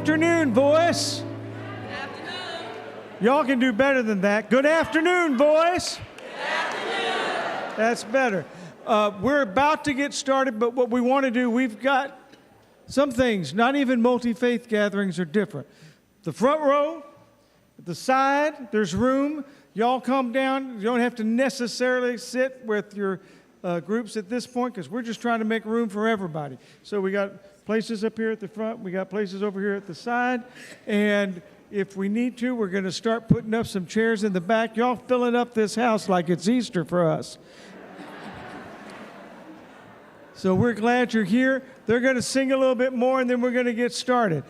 afternoon, voice. Good afternoon. Y'all can do better than that. Good afternoon, voice. Good afternoon. That's better. We're about to get started, but what we want to do, we've got some things, not even multi-faith gatherings are different. The front row, the side, there's room. Y'all come down. You don't have to necessarily sit with your groups at this point because we're just trying to make room for everybody. So we got places up here at the front. We got places over here at the side. And if we need to, we're going to start putting up some chairs in the back. Y'all filling up this house like it's Easter for us. So we're glad you're here. They're going to sing a little bit more, and then we're going to get started.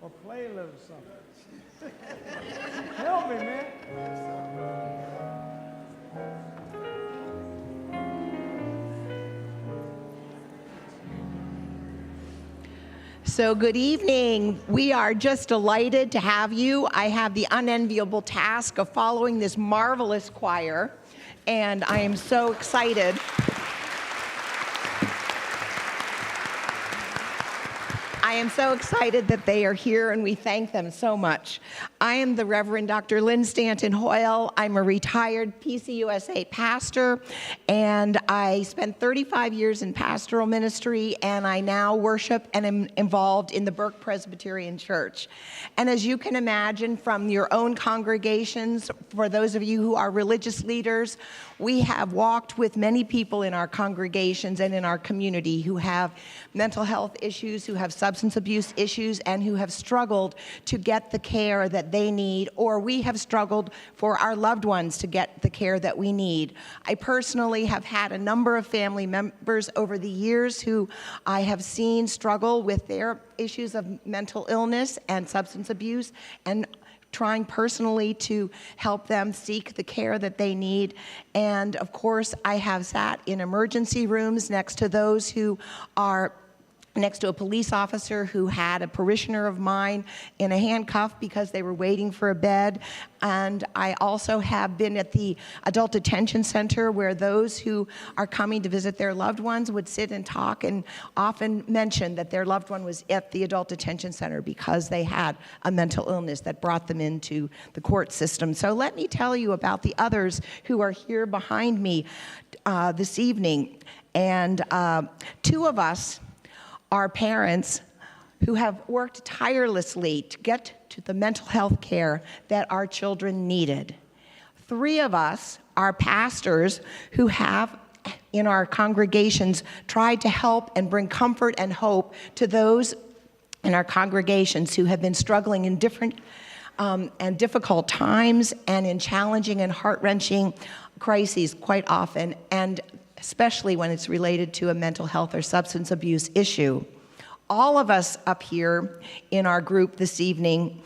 Or play a little something. Help me, man. So good evening. We are just delighted to have you. I have the unenviable task of following this marvelous choir, and I am so excited. I am so excited that they are here, and we thank them so much. I am the Reverend Dr. Lynn Stanton Hoyle. I'm a retired PCUSA pastor, and I spent 35 years in pastoral ministry, and I now worship and am involved in the Burke Presbyterian Church. And as you can imagine from your own congregations, for those of you who are religious leaders, we have walked with many people in our congregations and in our community who have mental health issues, who have substance abuse issues, and who have struggled to get the care that they need, or we have struggled for our loved ones to get the care that we need. I personally have had a number of family members over the years who I have seen struggle with their issues of mental illness and substance abuse, and trying personally to help them seek the care that they need. And of course, I have sat in emergency rooms next to those who are next to a police officer who had a parishioner of mine in a handcuff because they were waiting for a bed. And I also have been at the adult detention center where those who are coming to visit their loved ones would sit and talk and often mention that their loved one was at the adult detention center because they had a mental illness that brought them into the court system. So let me tell you about the others who are here behind me this evening. And two of us are parents who have worked tirelessly to get to the mental health care that our children needed. Three of us are pastors who have, in our congregations, tried to help and bring comfort and hope to those in our congregations who have been struggling in different and difficult times and in challenging and heart-wrenching crises quite often, and especially when it's related to a mental health or substance abuse issue. All of us up here in our group this evening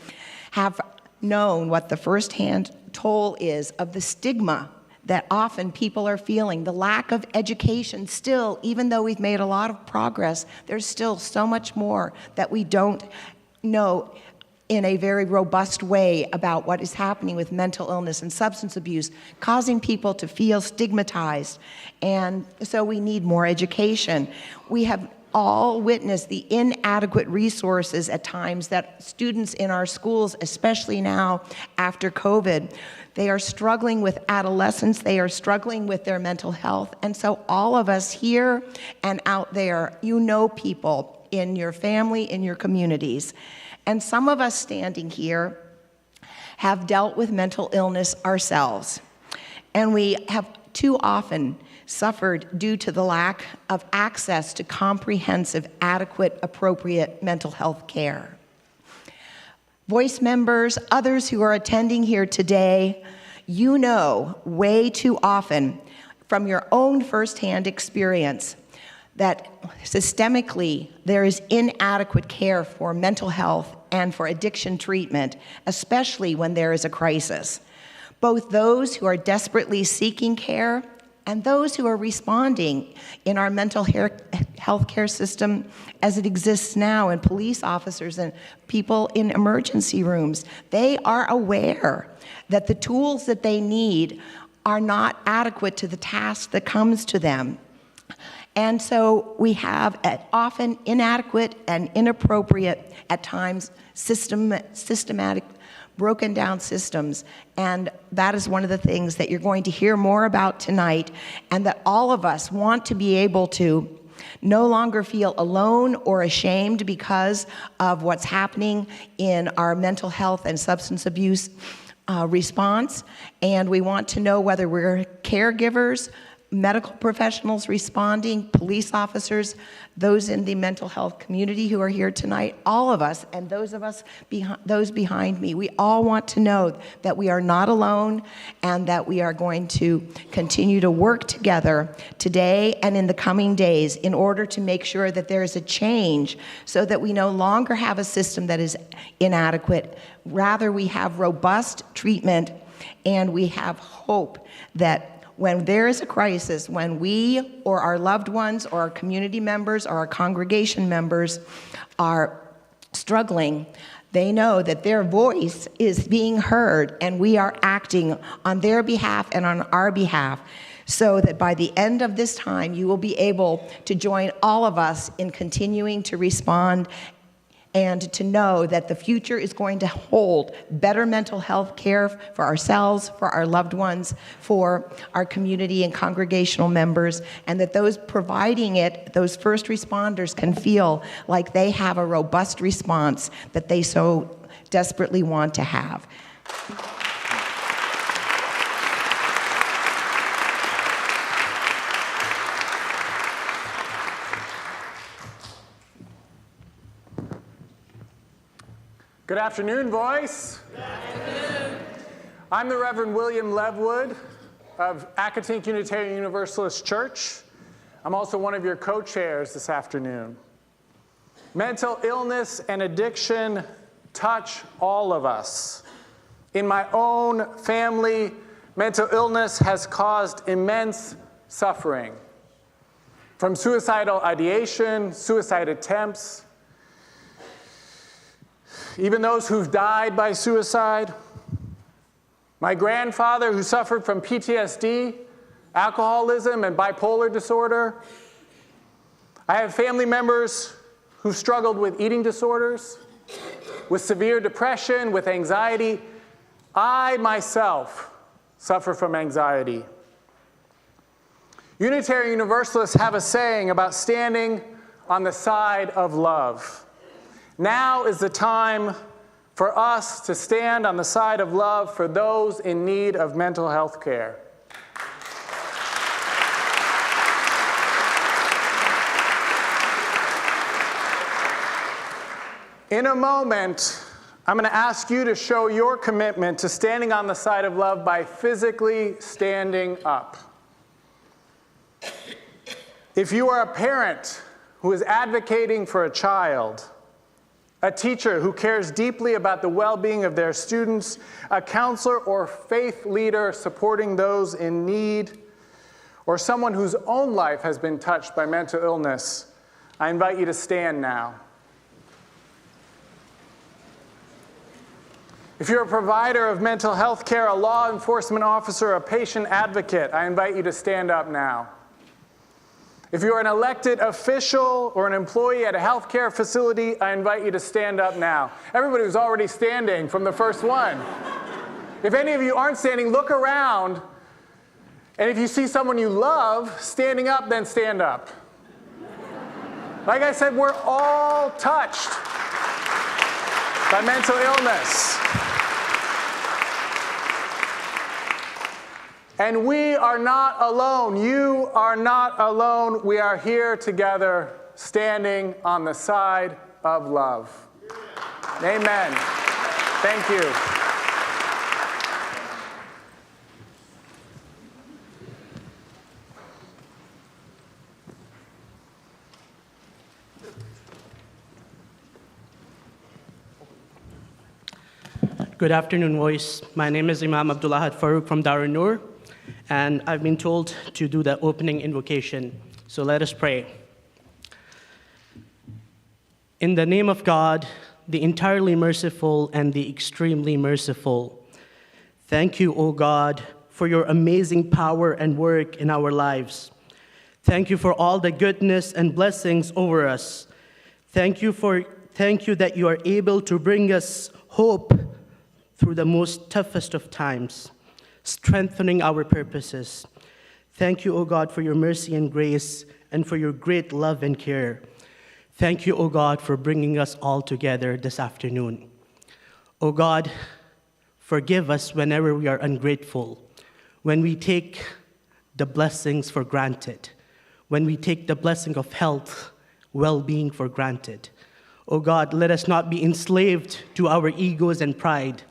have known what the firsthand toll is of the stigma that often people are feeling, the lack of education still, even though we've made a lot of progress, there's still so much more that we don't know in a very robust way about what is happening with mental illness and substance abuse, causing people to feel stigmatized. And so we need more education. We have all witnessed the inadequate resources at times that students in our schools, especially now after COVID, they are struggling with adolescence, they are struggling with their mental health. And so all of us here and out there, you know people in your family, in your communities. And some of us standing here have dealt with mental illness ourselves. And we have too often suffered due to the lack of access to comprehensive, adequate, appropriate mental health care. Voice members, others who are attending here today, you know way too often from your own firsthand experience that systemically there is inadequate care for mental health and for addiction treatment, especially when there is a crisis. Both those who are desperately seeking care and those who are responding in our mental health care system as it exists now, and police officers and people in emergency rooms, they are aware that the tools that they need are not adequate to the task that comes to them. And so we have often inadequate and inappropriate, at times, systematic, broken down systems. And that is one of the things that you're going to hear more about tonight, and that all of us want to be able to no longer feel alone or ashamed because of what's happening in our mental health and substance abuse response. And we want to know whether we're caregivers, medical professionals responding, police officers, those in the mental health community who are here tonight, all of us, and those behind me, we all want to know that we are not alone and that we are going to continue to work together today and in the coming days in order to make sure that there is a change so that we no longer have a system that is inadequate. Rather, we have robust treatment and we have hope that when there is a crisis, when we or our loved ones or our community members or our congregation members are struggling, they know that their voice is being heard and we are acting on their behalf and on our behalf, so that by the end of this time, you will be able to join all of us in continuing to respond and to know that the future is going to hold better mental health care for ourselves, for our loved ones, for our community and congregational members, and that those providing it, those first responders, can feel like they have a robust response that they so desperately want to have. Good afternoon, Voice. Good afternoon. I'm the Reverend William Levewood of Accotink Unitarian Universalist Church. I'm also one of your co-chairs this afternoon. Mental illness and addiction touch all of us. In my own family, mental illness has caused immense suffering. From suicidal ideation, suicide attempts, even those who've died by suicide. My grandfather, who suffered from PTSD, alcoholism, and bipolar disorder. I have family members who struggled with eating disorders, with severe depression, with anxiety. I myself suffer from anxiety. Unitarian Universalists have a saying about standing on the side of love. Now is the time for us to stand on the side of love for those in need of mental health care. In a moment, I'm going to ask you to show your commitment to standing on the side of love by physically standing up. If you are a parent who is advocating for a child, a teacher who cares deeply about the well-being of their students, a counselor or faith leader supporting those in need, or someone whose own life has been touched by mental illness, I invite you to stand now. If you're a provider of mental health care, a law enforcement officer, a patient advocate, I invite you to stand up now. If you're an elected official or an employee at a healthcare facility, I invite you to stand up now. Everybody was already standing from the first one. If any of you aren't standing, look around. And if you see someone you love standing up, then stand up. Like I said, we're all touched by mental illness. And we are not alone. You are not alone. We are here together, standing on the side of love. Amen. Thank you. Good afternoon, Voice. My name is Imam Abdullah Farouk from Darun Noor, and I've been told to do the opening invocation. So let us pray. In the name of God, the entirely merciful and the extremely merciful, thank you, O God, for your amazing power and work in our lives. Thank you for all the goodness and blessings over us. Thank you that you are able to bring us hope through the most toughest of times, strengthening our purposes. Thank you, O God, for your mercy and grace and for your great love and care. Thank you, O God, for bringing us all together this afternoon. O God, forgive us whenever we are ungrateful, when we take the blessings for granted, when we take the blessing of health, well-being for granted. O God, let us not be enslaved to our egos and pride.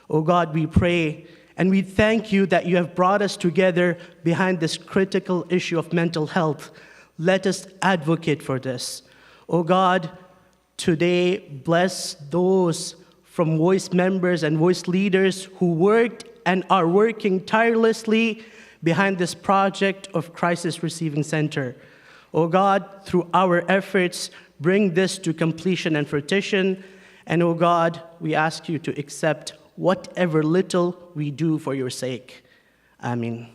O God, we pray and we thank you that you have brought us together behind this critical issue of mental health. Let us advocate for this. O God, today bless those from Voice members and Voice leaders who worked and are working tirelessly behind this project of Crisis Receiving Center. O God, through our efforts, bring this to completion and fruition. And O God, we ask you to accept whatever little we do for your sake. Amen.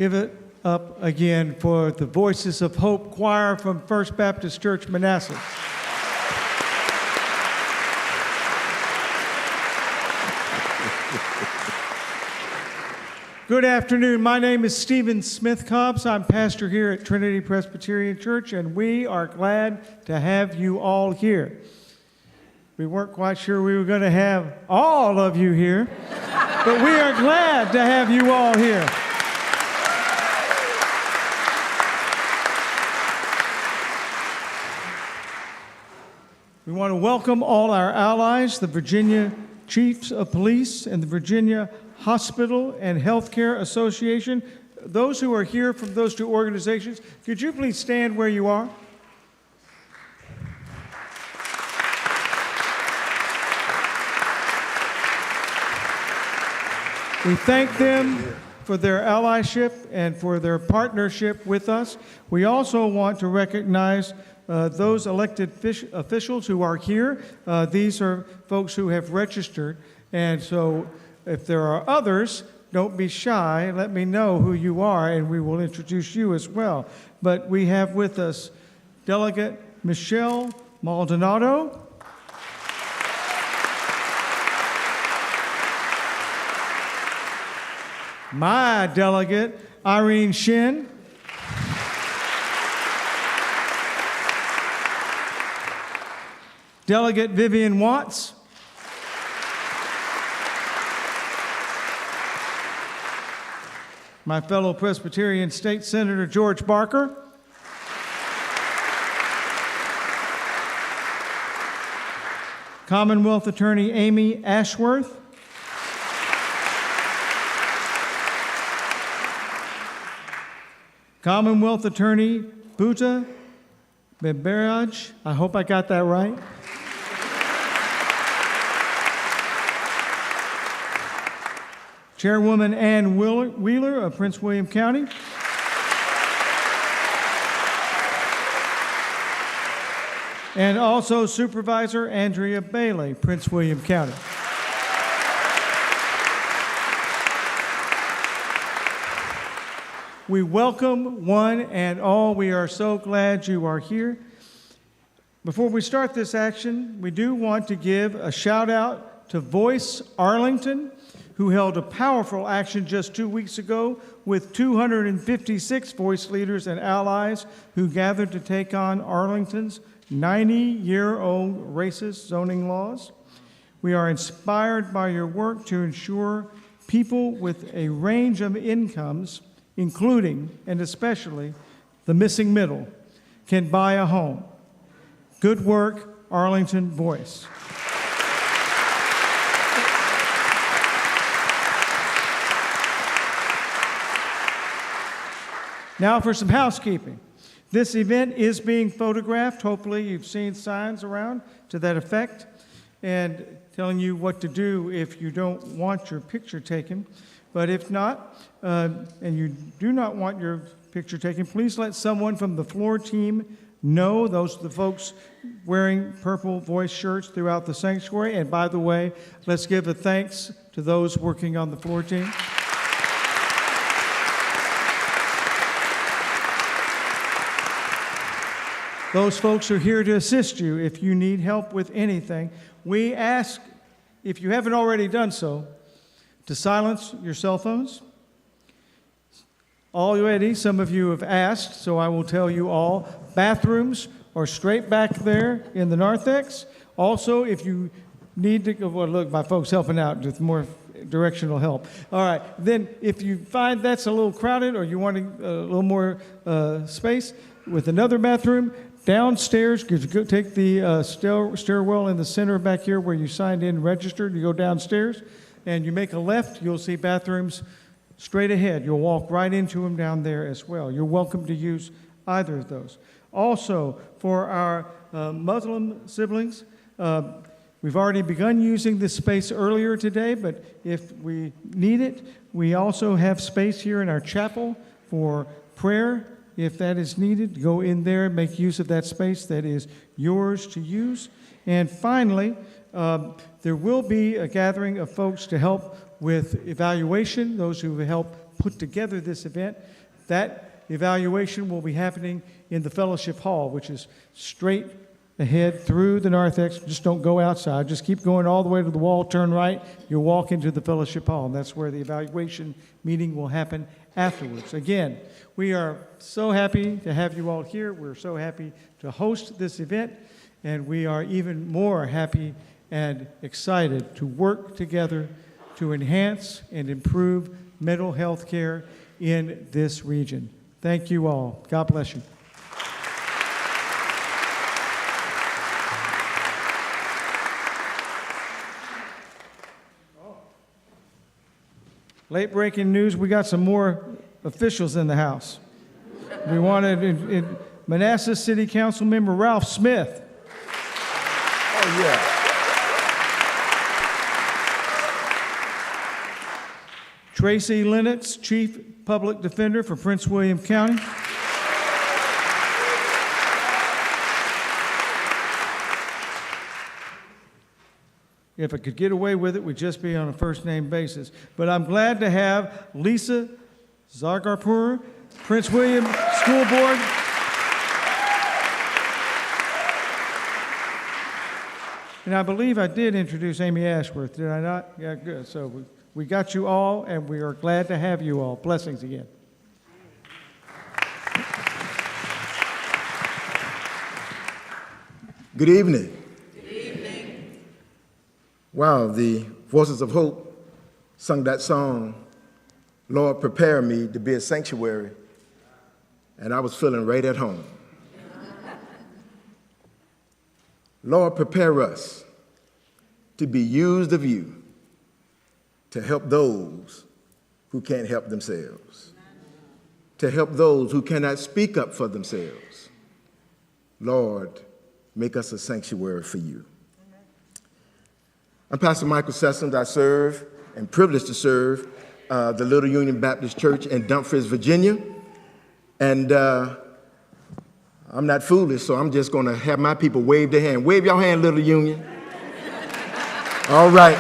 Give it up again for the Voices of Hope Choir from First Baptist Church, Manassas. Good afternoon. My name is Stephen Smith-Cobbs. I'm pastor here at Trinity Presbyterian Church, and we are glad to have you all here. We weren't quite sure we were going to have all of you here, but we are glad to have you all here. We want to welcome all our allies, the Virginia Chiefs of Police and the Virginia Hospital and Healthcare Association. Those who are here from those two organizations, could you please stand where you are? We thank them for their allyship and for their partnership with us. We also want to recognize those elected officials who are here. These are folks who have registered, and so if there are others, don't be shy. Let me know who you are, and we will introduce you as well. But we have with us Delegate Michelle Maldonado, my delegate, Irene Shin, Delegate Vivian Watts, my fellow Presbyterian State Senator George Barker, Commonwealth Attorney Amy Ashworth, Commonwealth Attorney Buta Beberaj, I hope I got that right, Chairwoman Ann Wheeler of Prince William County, and also Supervisor Andrea Bailey, Prince William County. We welcome one and all. We are so glad you are here. Before we start this action, we do want to give a shout out to Voice Arlington, who held a powerful action just 2 weeks ago with 256 voice leaders and allies who gathered to take on Arlington's 90-year-old racist zoning laws. We are inspired by your work to ensure people with a range of incomes, including and especially the missing middle, can buy a home. Good work, Arlington Voice. Now for some housekeeping. This event is being photographed. Hopefully you've seen signs around to that effect and telling you what to do if you don't want your picture taken. But if not, and you do not want your picture taken, please let someone from the floor team know. Those are the folks wearing purple voice shirts throughout the sanctuary. And by the way, let's give a thanks to those working on the floor team. Those folks are here to assist you if you need help with anything. We ask, if you haven't already done so, to silence your cell phones. Already, some of you have asked, so I will tell you all. Bathrooms are straight back there in the narthex. Also, if you need to go, well, look, my folks helping out with more directional help. All right, then if you find that's a little crowded or you want a little more space with another bathroom, downstairs, you go take the stairwell in the center back here where you signed in and registered. You go downstairs and you make a left, you'll see bathrooms straight ahead. You'll walk right into them down there as well. You're welcome to use either of those. Also, for our Muslim siblings, we've already begun using this space earlier today, but if we need it, we also have space here in our chapel for prayer. If that is needed, go in there and make use of that space that is yours to use. And finally, there will be a gathering of folks to help with evaluation, those who help put together this event. That evaluation will be happening in the fellowship hall, which is straight ahead through the narthex. Just don't go outside. Just keep going all the way to the wall, turn right. You'll walk into the fellowship hall, and that's where the evaluation meeting will happen afterwards. Again, we are so happy to have you all here. We're so happy to host this event, and we are even more happy and excited to work together to enhance and improve mental health care in this region. Thank you all. God bless you. Late breaking news, we got some more officials in the house. We wanted Manassas City Council member Ralph Smith. Oh, yeah. Tracy Lennox, Chief Public Defender for Prince William County. If I could get away with it, we'd just be on a first-name basis. But I'm glad to have Lisa Zagarpur, Prince William School Board. And I believe I did introduce Amy Ashworth, did I not? Yeah, good. So we got you all, and we are glad to have you all. Blessings again. Good evening. Wow, the Voices of Hope sung that song, Lord, prepare me to be a sanctuary, and I was feeling right at home. Lord, prepare us to be used of you to help those who can't help themselves, to help those who cannot speak up for themselves. Lord, make us a sanctuary for you. I'm Pastor Michael Sessoms. I serve and privileged to serve the Little Union Baptist Church in Dumfries, Virginia. And I'm not foolish, so I'm just going to have my people wave their hand. Wave your hand, Little Union. All right.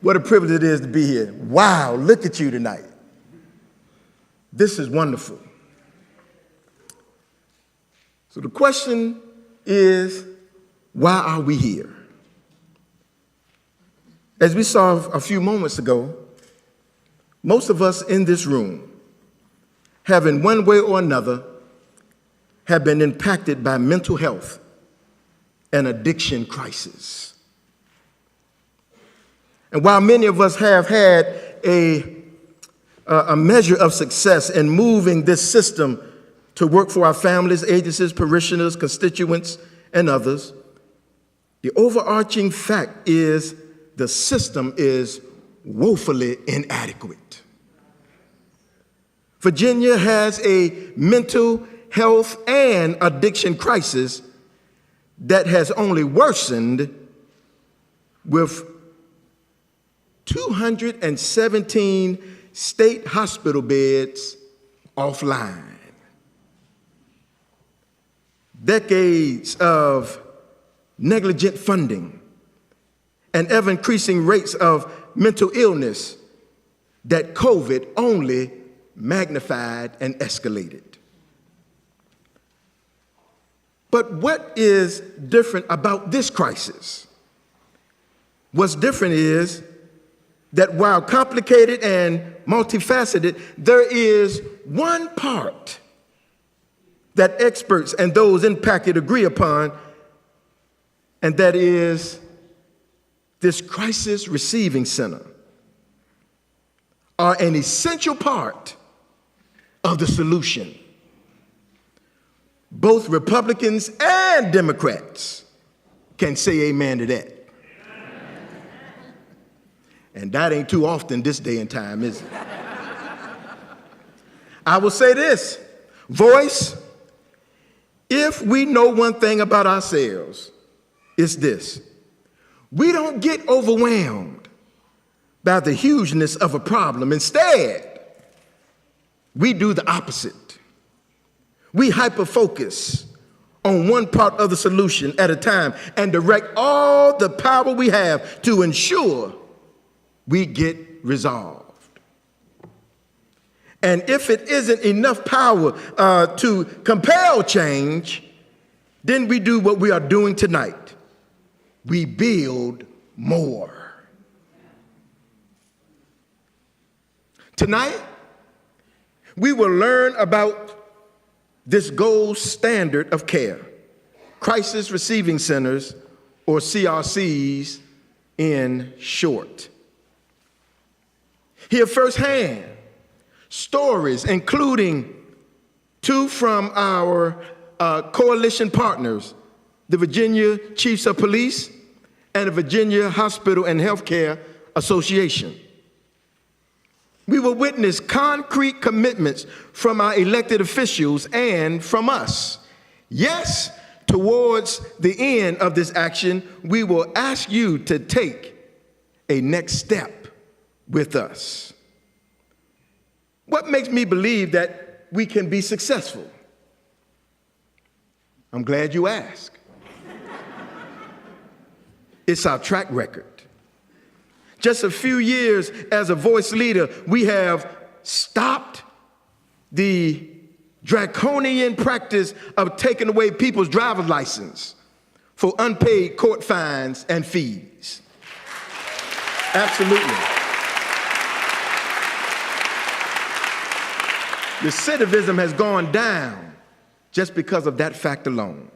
What a privilege it is to be here. Wow, look at you tonight. This is wonderful. So the question is, why are we here? As we saw a few moments ago, most of us in this room have in one way or another have been impacted by mental health and addiction crisis. And while many of us have had a measure of success in moving this system to work for our families, agencies, parishioners, constituents, and others, the overarching fact is the system is woefully inadequate. Virginia has a mental health and addiction crisis that has only worsened with 217 state hospital beds offline. Decades of negligent funding and ever-increasing rates of mental illness that COVID only magnified and escalated. But what is different about this crisis? What's different is that while complicated and multifaceted, there is one part that experts and those impacted agree upon, and that is this crisis receiving center are an essential part of the solution. Both Republicans and Democrats can say amen to that. And that ain't too often this day and time, is it? I will say this, Voice, if we know one thing about ourselves, it's this: we don't get overwhelmed by the hugeness of a problem. Instead, we do the opposite. We hyper-focus on one part of the solution at a time and direct all the power we have to ensure we get resolved. And if it isn't enough power to compel change, then we do what we are doing tonight. We build more. Tonight, we will learn about this gold standard of care, crisis receiving centers, or CRCs in short. Hear firsthand stories, including two from our coalition partners, the Virginia Chiefs of Police and the Virginia Hospital and Healthcare Association. We will witness concrete commitments from our elected officials and from us. Yes, towards the end of this action, we will ask you to take a next step with us. What makes me believe that we can be successful? I'm glad you asked. It's our track record. Just a few years as a voice leader, we have stopped the draconian practice of taking away people's driver's license for unpaid court fines and fees. Absolutely. Recidivism has gone down just because of that fact alone.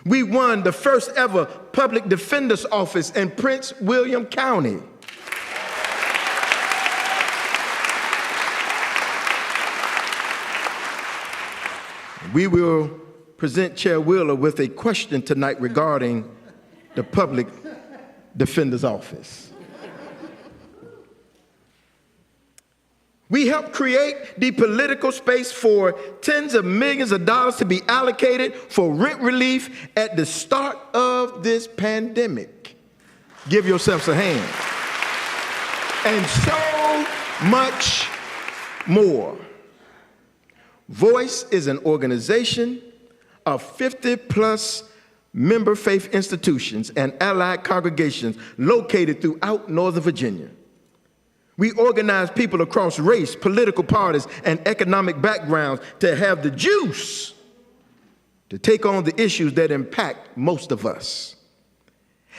We won the first ever public defender's office in Prince William County. We will present Chair Wheeler with a question tonight regarding the public defender's office. We helped create the political space for tens of millions of dollars to be allocated for rent relief at the start of this pandemic. Give yourselves a hand. And so much more. Voice is an organization of 50-plus member faith institutions and allied congregations located throughout Northern Virginia. We organize people across race, political parties, and economic backgrounds to have the juice to take on the issues that impact most of us.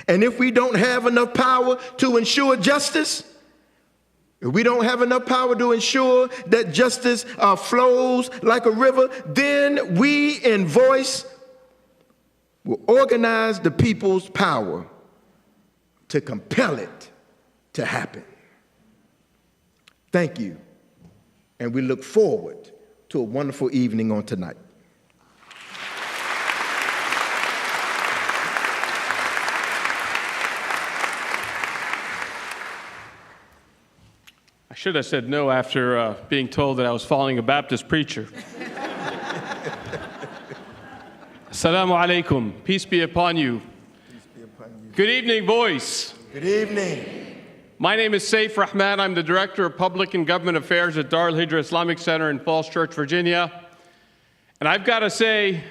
And if we don't have enough power to ensure justice, if we don't have enough power to ensure that justice flows like a river, then we in Voice will organize the people's power to compel it to happen. Thank you, and we look forward to a wonderful evening on tonight. I should have said no after being told that I was following a Baptist preacher. Assalamu alaikum. Peace be upon you. Peace be upon you. Good evening, Voice. Good evening. My name is Saif Rahman. I'm the Director of Public and Government Affairs at Dar al-Hijra Islamic Center in Falls Church, Virginia. And I've got to say,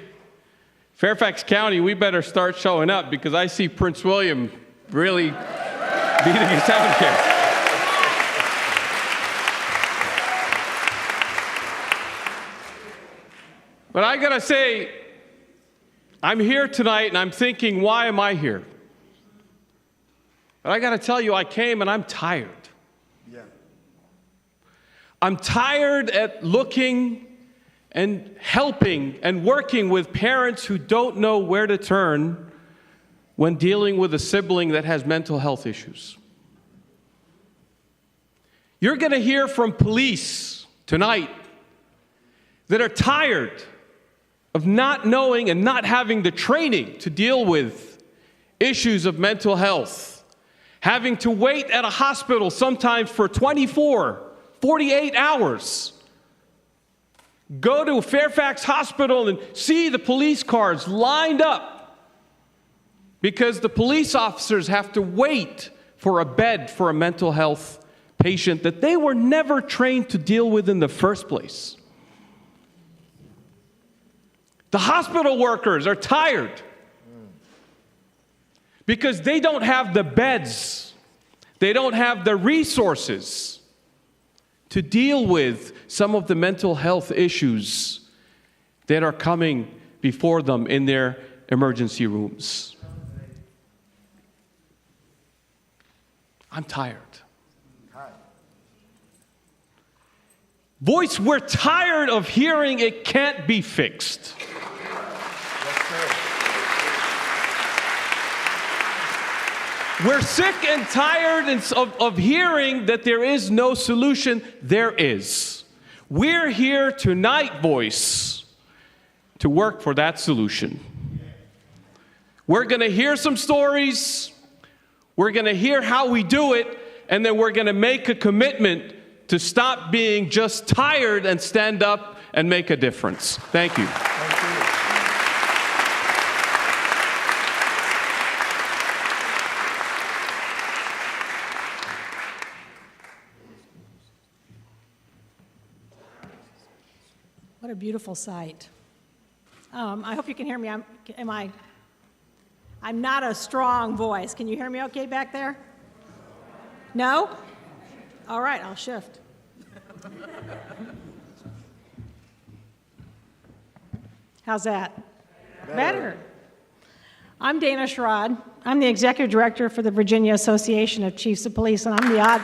Fairfax County, we better start showing up because I see Prince William really beating us out here. But I got to say, I'm here tonight and I'm thinking, why am I here? But I got to tell you, I came and I'm tired. Yeah. I'm tired at looking and helping and working with parents who don't know where to turn when dealing with a sibling that has mental health issues. You're going to hear from police tonight that are tired of not knowing and not having the training to deal with issues of mental health. Having to wait at a hospital sometimes for 24, 48 hours. Go to Fairfax Hospital and see the police cars lined up because the police officers have to wait for a bed for a mental health patient that they were never trained to deal with in the first place. The hospital workers are tired because they don't have the beds, they don't have the resources to deal with some of the mental health issues that are coming before them in their emergency rooms. I'm tired. Voice, we're tired of hearing it can't be fixed. We're sick and tired of hearing that there is no solution. There is. We're here tonight, Voice, to work for that solution. We're going to hear some stories. We're going to hear how we do it, and then we're going to make a commitment to stop being just tired and stand up and make a difference. Thank you. Thank you. What a beautiful sight. I hope you can hear me. I'm not a strong voice. Can you hear me okay back there? No? All right, I'll shift. How's that? Better. I'm Dana Sherrod. I'm the Executive Director for the Virginia Association of Chiefs of Police, and I'm the odd...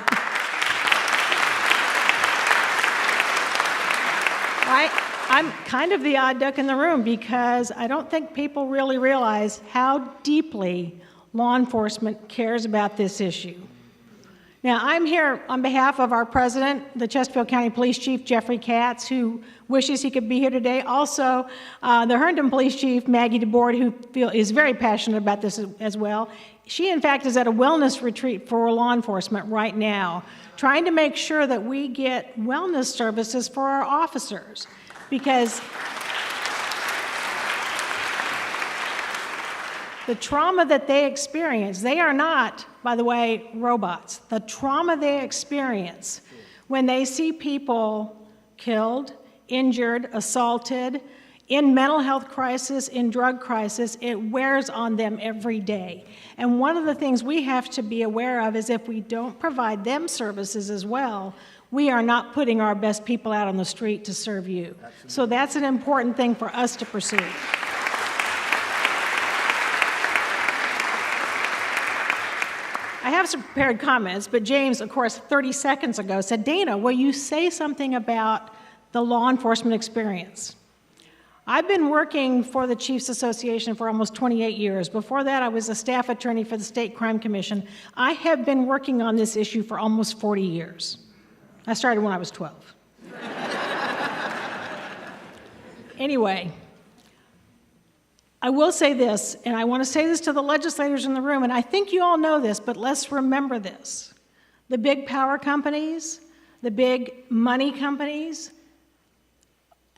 I'm kind of the odd duck in the room because I don't think people really realize how deeply law enforcement cares about this issue. Now, I'm here on behalf of our president, the Chesterfield County Police Chief, Jeffrey Katz, who wishes he could be here today. Also, the Herndon Police Chief, Maggie DeBoard, who is very passionate about this as well. She, in fact, is at a wellness retreat for law enforcement right now, trying to make sure that we get wellness services for our officers. Because the trauma that they experience, they are not, by the way, robots. The trauma they experience when they see people killed, injured, assaulted, in mental health crisis, in drug crisis, it wears on them every day. And one of the things we have to be aware of is if we don't provide them services as well, we are not putting our best people out on the street to serve you. Absolutely. So that's an important thing for us to pursue. I have some prepared comments, but James, of course, 30 seconds ago said, Dana, will you say something about the law enforcement experience? I've been working for the Chiefs Association for almost 28 years. Before that, I was a staff attorney for the State Crime Commission. I have been working on this issue for almost 40 years. I started when I was 12. Anyway, I will say this, and I want to say this to the legislators in the room, and I think you all know this, but let's remember this. The big power companies, the big money companies,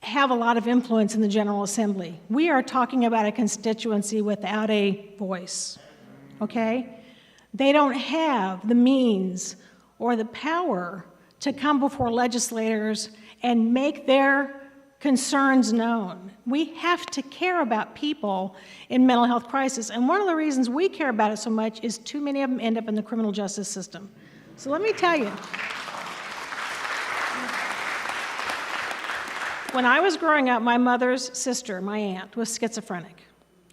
have a lot of influence in the General Assembly. We are talking about a constituency without a voice, okay? They don't have the means or the power to come before legislators and make their concerns known. We have to care about people in mental health crisis, and one of the reasons we care about it so much is too many of them end up in the criminal justice system. So let me tell you, when I was growing up, my mother's sister, my aunt, was schizophrenic.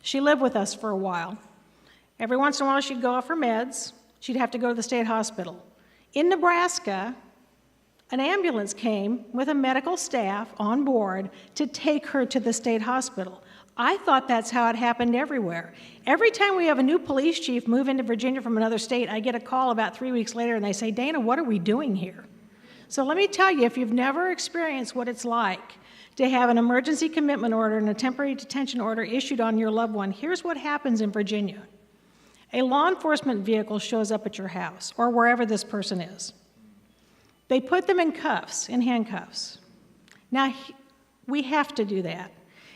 She lived with us for a while. Every once in a while, she'd go off her meds. She'd have to go to the state hospital. In Nebraska, an ambulance came with a medical staff on board to take her to the state hospital. I thought that's how it happened everywhere. Every time we have a new police chief move into Virginia from another state, I get a call about 3 weeks later and they say, Dana, what are we doing here? So let me tell you, if you've never experienced what it's like to have an emergency commitment order and a temporary detention order issued on your loved one, here's what happens in Virginia. A law enforcement vehicle shows up at your house or wherever this person is. They put them in cuffs, in handcuffs. Now, we have to do that.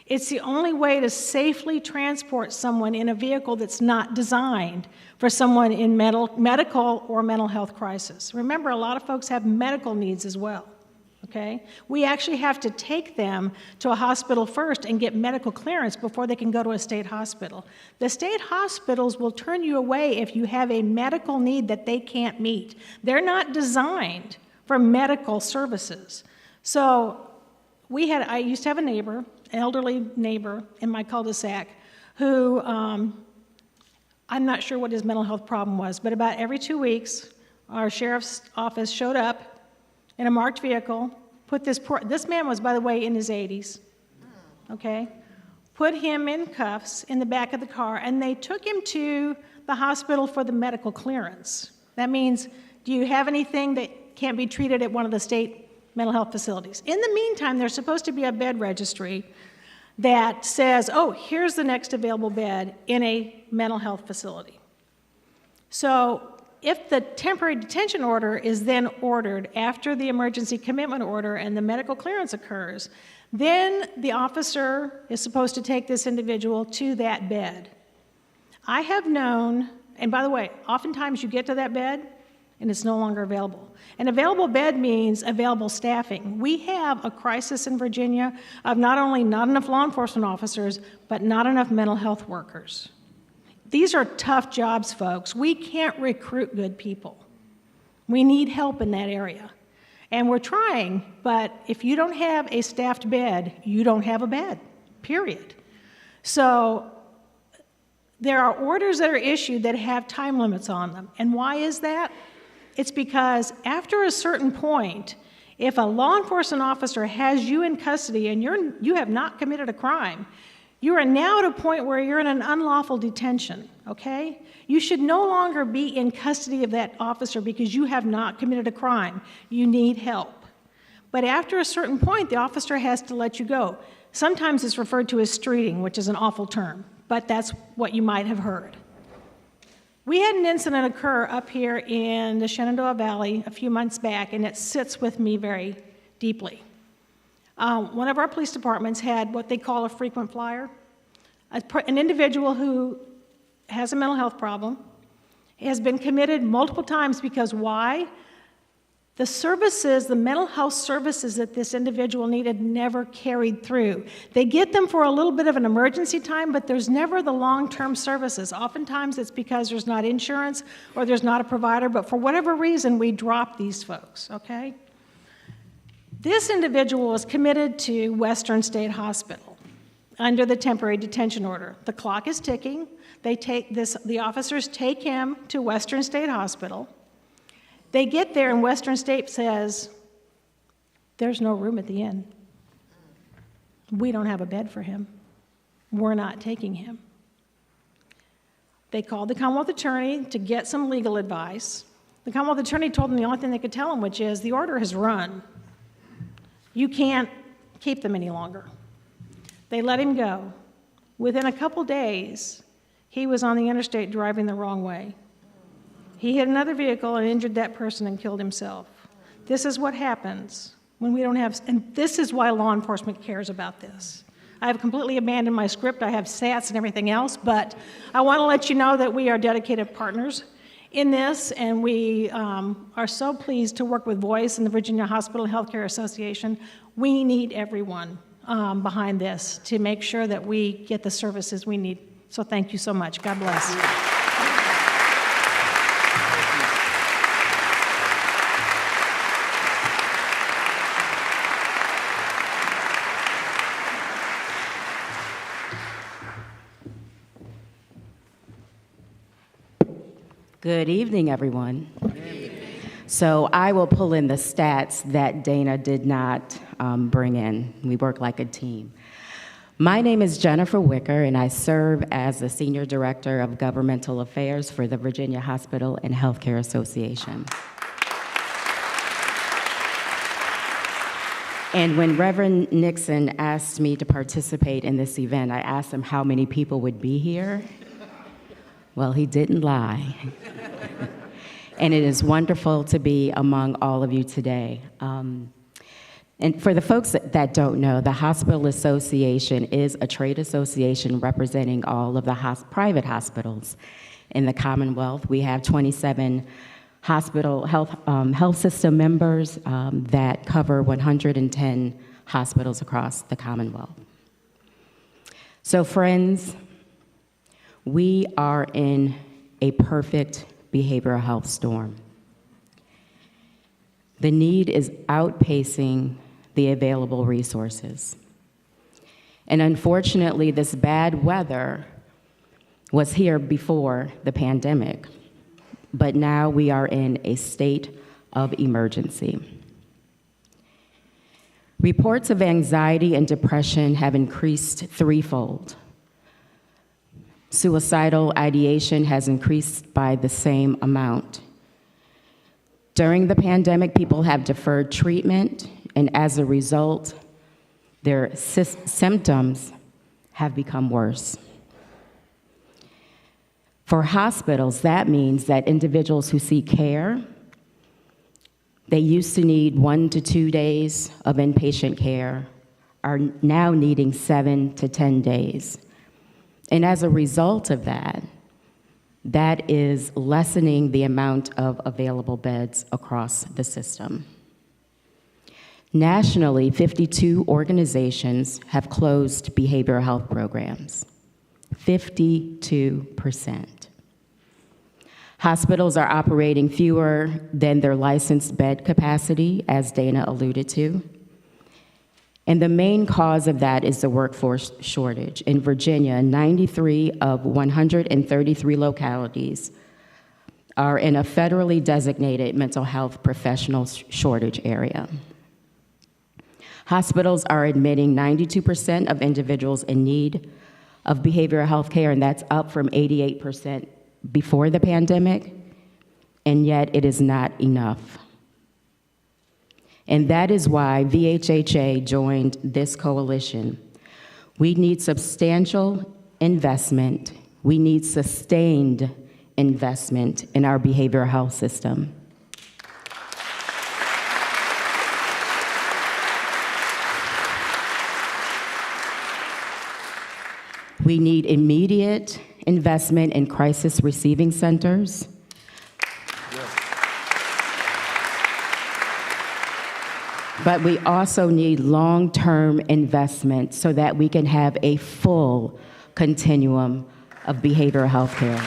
It's the only way to safely transport someone in a vehicle that's not designed for someone in medical or mental health crisis. Remember, a lot of folks have medical needs as well, okay? We actually have to take them to a hospital first and get medical clearance before they can go to a state hospital. The state hospitals will turn you away if you have a medical need that they can't meet. They're not designed for medical services. So I used to have a neighbor, an elderly neighbor in my cul-de-sac who, I'm not sure what his mental health problem was, but about every 2 weeks, our sheriff's office showed up in a marked vehicle, put this man was, by the way, in his 80s, okay? Put him in cuffs in the back of the car, and they took him to the hospital for the medical clearance. That means, do you have anything that can't be treated at one of the state mental health facilities? In the meantime, there's supposed to be a bed registry that says, oh, here's the next available bed in a mental health facility. So if the temporary detention order is then ordered after the emergency commitment order and the medical clearance occurs, then the officer is supposed to take this individual to that bed. I have known, and by the way, oftentimes you get to that bed and it's no longer available. An available bed means available staffing. We have a crisis in Virginia of not only not enough law enforcement officers, but not enough mental health workers. These are tough jobs, folks. We can't recruit good people. We need help in that area. And we're trying, but if you don't have a staffed bed, you don't have a bed, period. So there are orders that are issued that have time limits on them. And why is that? It's because after a certain point, if a law enforcement officer has you in custody and you have not committed a crime, you are now at a point where you're in an unlawful detention, okay? You should no longer be in custody of that officer because you have not committed a crime. You need help. But after a certain point, the officer has to let you go. Sometimes it's referred to as streeting, which is an awful term, but that's what you might have heard. We had an incident occur up here in the Shenandoah Valley a few months back, and it sits with me very deeply. One of our police departments had what they call a frequent flyer, an individual who has a mental health problem, has been committed multiple times because why? The services, the mental health services that this individual needed never carried through. They get them for a little bit of an emergency time, but there's never the long-term services. Oftentimes it's because there's not insurance or there's not a provider, but for whatever reason, we drop these folks, okay? This individual was committed to Western State Hospital under the temporary detention order. The clock is ticking. The officers take him to Western State Hospital. They get there and Western State says, there's no room at the inn. We don't have a bed for him. We're not taking him. They called the Commonwealth Attorney to get some legal advice. The Commonwealth Attorney told them the only thing they could tell him, which is the order has run. You can't keep them any longer. They let him go. Within a couple days, he was on the interstate driving the wrong way. He hit another vehicle and injured that person and killed himself. This is what happens when we don't have, and this is why law enforcement cares about this. I have completely abandoned my script. I have stats and everything else, but I want to let you know that we are dedicated partners in this, and we are so pleased to work with Voice and the Virginia Hospital Healthcare Association. We need everyone behind this to make sure that we get the services we need. So thank you so much. God bless. Good evening, everyone. So I will pull in the stats that Dana did not bring in. We work like a team. My name is Jennifer Wicker, and I serve as the Senior Director of Governmental Affairs for the Virginia Hospital and Healthcare Association. And when Reverend Nixon asked me to participate in this event, I asked him how many people would be here. Well, he didn't lie. And it is wonderful to be among all of you today. And for the folks that don't know, the Hospital Association is a trade association representing all of the private hospitals in the Commonwealth. We have 27 health system members that cover 110 hospitals across the Commonwealth. So friends, we are in a perfect behavioral health storm. The need is outpacing the available resources. And unfortunately, this bad weather was here before the pandemic, but now we are in a state of emergency. Reports of anxiety and depression have increased threefold. Suicidal ideation has increased by the same amount. During the pandemic, people have deferred treatment, and as a result, their symptoms have become worse. For hospitals, that means that individuals who seek care, they used to need 1 to 2 days of inpatient care, are now needing 7 to 10 days. And as a result of that, that is lessening the amount of available beds across the system. Nationally, 52 organizations have closed behavioral health programs. 52%. Hospitals are operating fewer than their licensed bed capacity, as Dana alluded to. And the main cause of that is the workforce shortage. In Virginia, 93 of 133 localities are in a federally designated mental health professional shortage area. Hospitals are admitting 92% of individuals in need of behavioral health care, and that's up from 88% before the pandemic, and yet it is not enough. And that is why VHHA joined this coalition. We need substantial investment. We need sustained investment in our behavioral health system. We need immediate investment in crisis receiving centers. But we also need long-term investment so that we can have a full continuum of behavioral health care.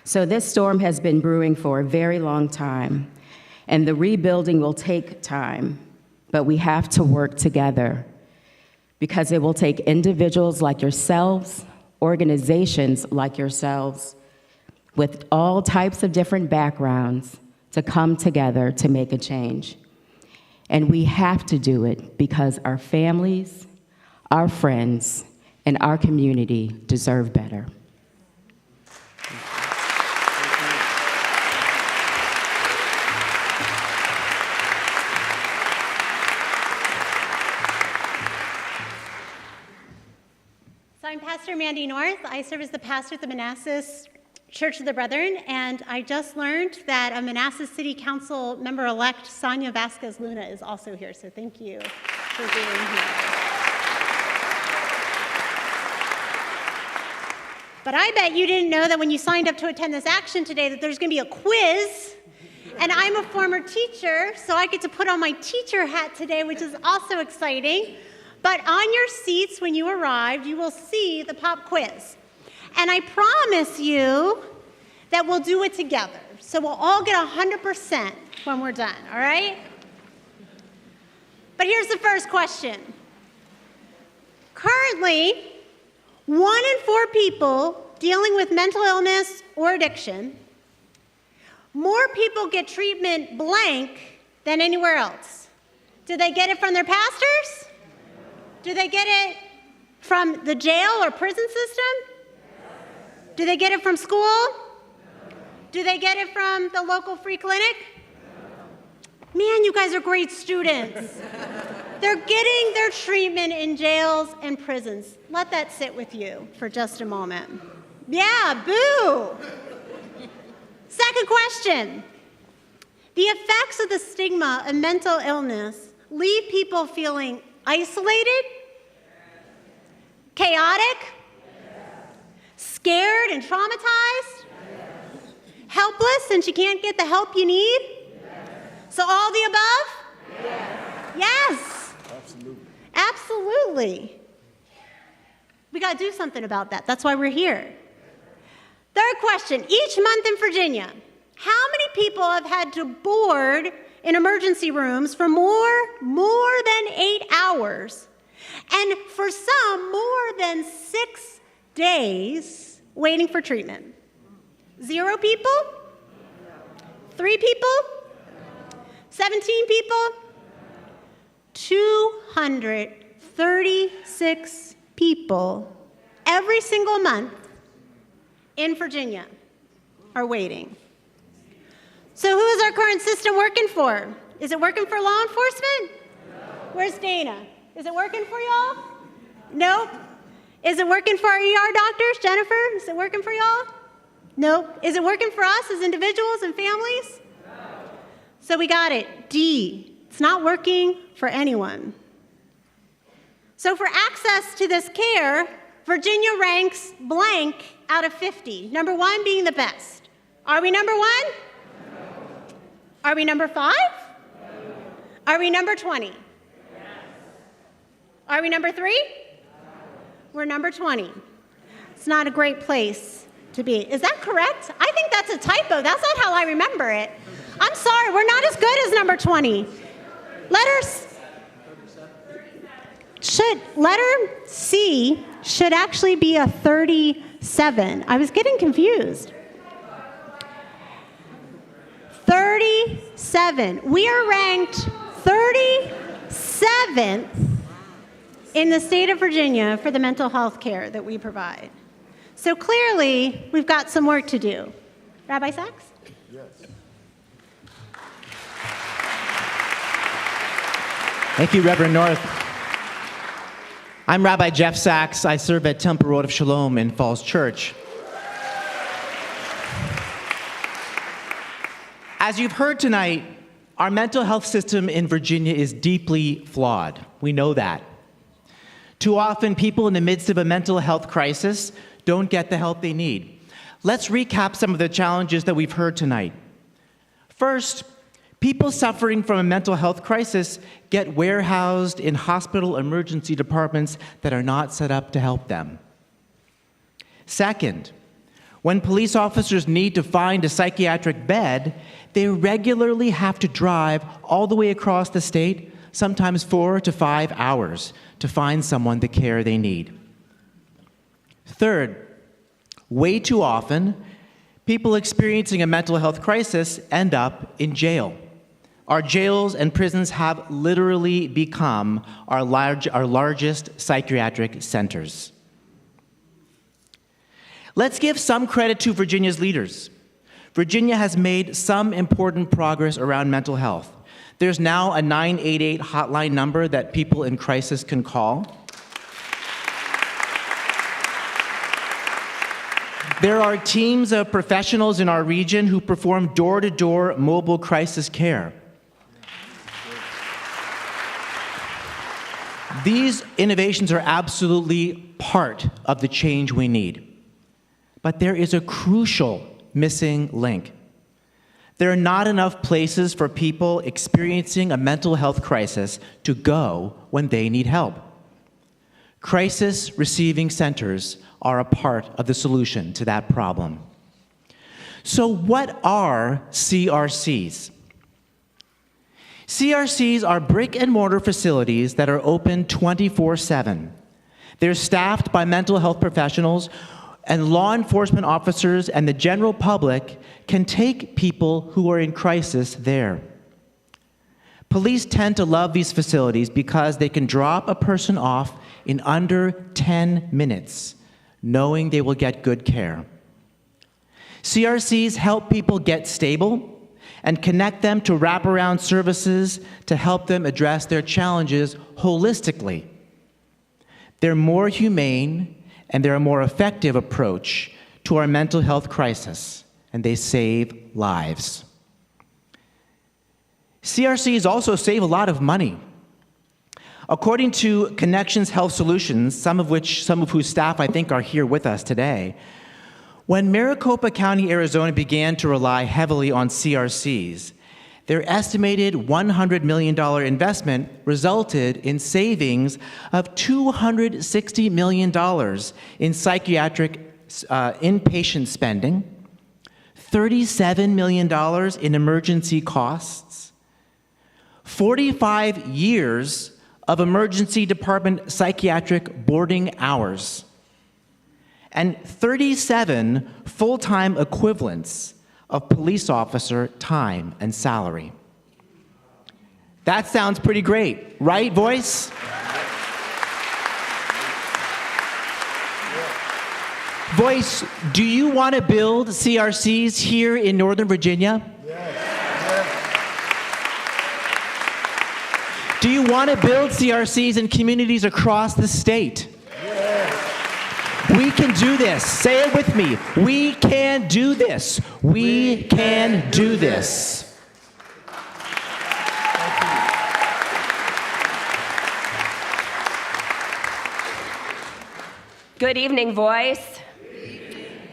So this storm has been brewing for a very long time, and the rebuilding will take time, but we have to work together because it will take individuals like yourselves, organizations like yourselves, with all types of different backgrounds to come together to make a change. And we have to do it because our families, our friends, and our community deserve better. So I'm Pastor Mandy North. I serve as the pastor at the Manassas Church of the Brethren, and I just learned that a Manassas City Council member-elect, Sonia Vasquez Luna, is also here, so thank you for being here. But I bet you didn't know that when you signed up to attend this action today that there's going to be a quiz, and I'm a former teacher, so I get to put on my teacher hat today, which is also exciting. But on your seats when you arrived, you will see the pop quiz. And I promise you that we'll do it together. So we'll all get 100% when we're done, all right? But here's the first question. Currently, 1 in 4 people dealing with mental illness or addiction, more people get treatment blank than anywhere else. Do they get it from their pastors? Do they get it from the jail or prison system? Do they get it from school? Do they get it from the local free clinic? Man, you guys are great students. They're getting their treatment in jails and prisons. Let that sit with you for just a moment. Yeah, boo. Second question. The effects of the stigma of mental illness leave people feeling isolated, chaotic, Scared and traumatized? Helpless and you can't get the help you need? So all the above? Yes. Absolutely. We got to do something about that. That's why we're here. Third question. Each month in Virginia, how many people have had to board in emergency rooms for more than 8 hours, and for some, more than 6 days waiting for treatment? 0 people? 3 people? 17 people? 236 people every single month in Virginia are waiting. So who is our current system working for? Is it working for law enforcement? No. Where's Dana? Is it working for y'all? Nope. Is it working for our ER doctors? Jennifer, is it working for y'all? Nope. Is it working for us as individuals and families? No. So we got it. D. It's not working for anyone. So for access to this care, Virginia ranks blank out of 50. Number 1 being the best. Are we number 1? Are we number 5? No. Are we number 20? Yes. Are we number 3? No. We're number 20. It's not a great place to be. Is that correct? I think that's a typo. That's not how I remember it. I'm sorry, we're not as good as number 20. Letter C should actually be a 37. I was getting confused. 37. We are ranked 37th in the state of Virginia for the mental health care that we provide. So clearly, we've got some work to do. Rabbi Sachs? Yes. Thank you, Reverend North. I'm Rabbi Jeff Sachs. I serve at Temple Road of Shalom in Falls Church. As you've heard tonight, our mental health system in Virginia is deeply flawed. We know that. Too often, people in the midst of a mental health crisis don't get the help they need. Let's recap some of the challenges that we've heard tonight. First, people suffering from a mental health crisis get warehoused in hospital emergency departments that are not set up to help them. Second, when police officers need to find a psychiatric bed, they regularly have to drive all the way across the state, sometimes 4 to 5 hours, to find someone the care they need. Third, way too often, people experiencing a mental health crisis end up in jail. Our jails and prisons have literally become our largest psychiatric centers. Let's give some credit to Virginia's leaders. Virginia has made some important progress around mental health. There's now a 988 hotline number that people in crisis can call. There are teams of professionals in our region who perform door-to-door mobile crisis care. These innovations are absolutely part of the change we need. But there is a crucial missing link. There are not enough places for people experiencing a mental health crisis to go when they need help. Crisis receiving centers are a part of the solution to that problem. So what are CRCs? CRCs are brick and mortar facilities that are open 24/7. They're staffed by mental health professionals, and law enforcement officers and the general public can take people who are in crisis there. Police tend to love these facilities because they can drop a person off in under 10 minutes, knowing they will get good care. CRCs help people get stable and connect them to wraparound services to help them address their challenges holistically. They're more humane and they're a more effective approach to our mental health crisis, and they save lives. CRCs also save a lot of money. According to Connections Health Solutions, some of whose staff I think are here with us today, when Maricopa County, Arizona began to rely heavily on CRCs, their estimated $100 million investment resulted in savings of $260 million in psychiatric inpatient spending, $37 million in emergency costs, 45 years of emergency department psychiatric boarding hours, and 37 full-time equivalents of police officer time and salary. That sounds pretty great, right, Voice? Voice, do you want to build CRCs here in Northern Virginia? Do you want to build CRCs in communities across the state? We can do this. Say it with me. We can do this. We can do this. Good evening, Voice.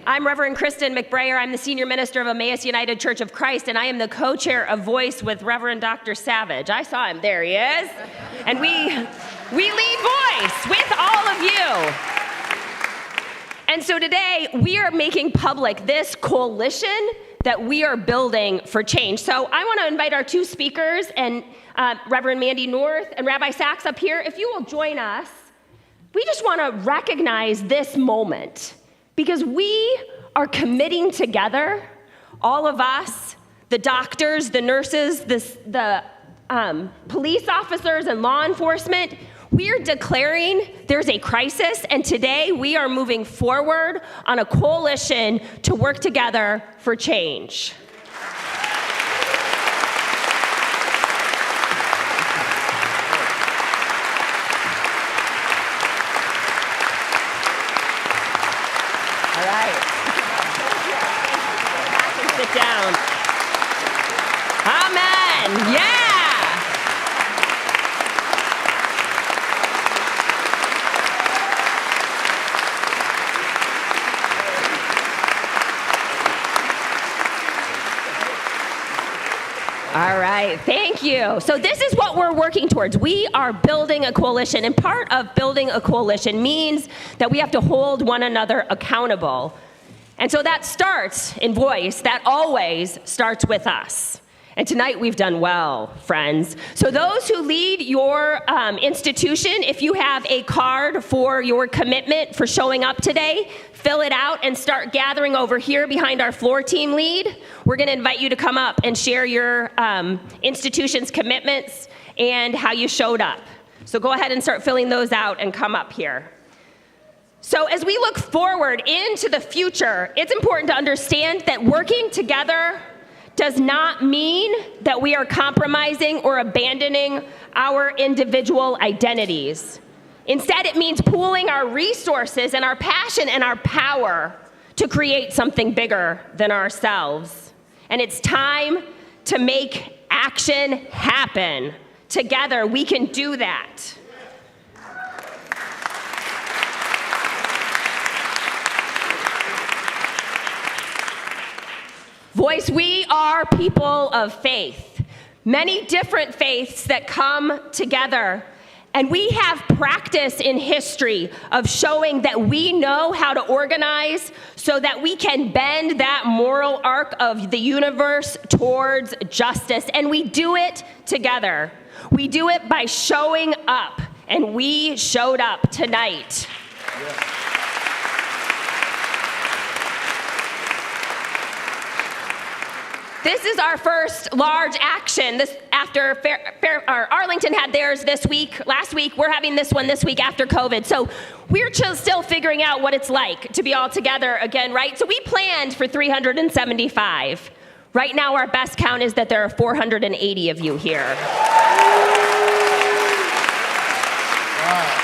I'm Reverend Kristen McBrayer. I'm the Senior Minister of Emmaus United Church of Christ, and I am the co-chair of Voice with Reverend Dr. Savage. I saw him. There he is. And we lead Voice with all of you. And so today, we are making public this coalition that we are building for change. So I want to invite our two speakers, and Reverend Mandy North and Rabbi Sachs up here. If you will join us, we just want to recognize this moment because we are committing together, all of us, the doctors, the nurses, the police officers and law enforcement. We're declaring there's a crisis, and today we are moving forward on a coalition to work together for change. All right. Back and sit down. Amen. Yeah. All right, thank you. So this is what we're working towards. We are building a coalition, and part of building a coalition means that we have to hold one another accountable. And so that starts in Voice, that always starts with us. And tonight we've done well, friends. So those who lead your institution, if you have a card for your commitment for showing up today, fill it out and start gathering over here behind our floor team lead. We're going to invite you to come up and share your institution's commitments and how you showed up. So go ahead and start filling those out and come up here. So as we look forward into the future, it's important to understand that working together does not mean that we are compromising or abandoning our individual identities. Instead, it means pooling our resources and our passion and our power to create something bigger than ourselves. And it's time to make action happen. Together, we can do that. Voice, we are people of faith, many different faiths that come together. And we have practice in history of showing that we know how to organize so that we can bend that moral arc of the universe towards justice. And we do it together. We do it by showing up. And we showed up tonight. Yeah. This is our first large action. This after Arlington had theirs this week. Last week, we're having this one this week after COVID. So we're still figuring out what it's like to be all together again, right? So we planned for 375. Right now, our best count is that there are 480 of you here. Wow.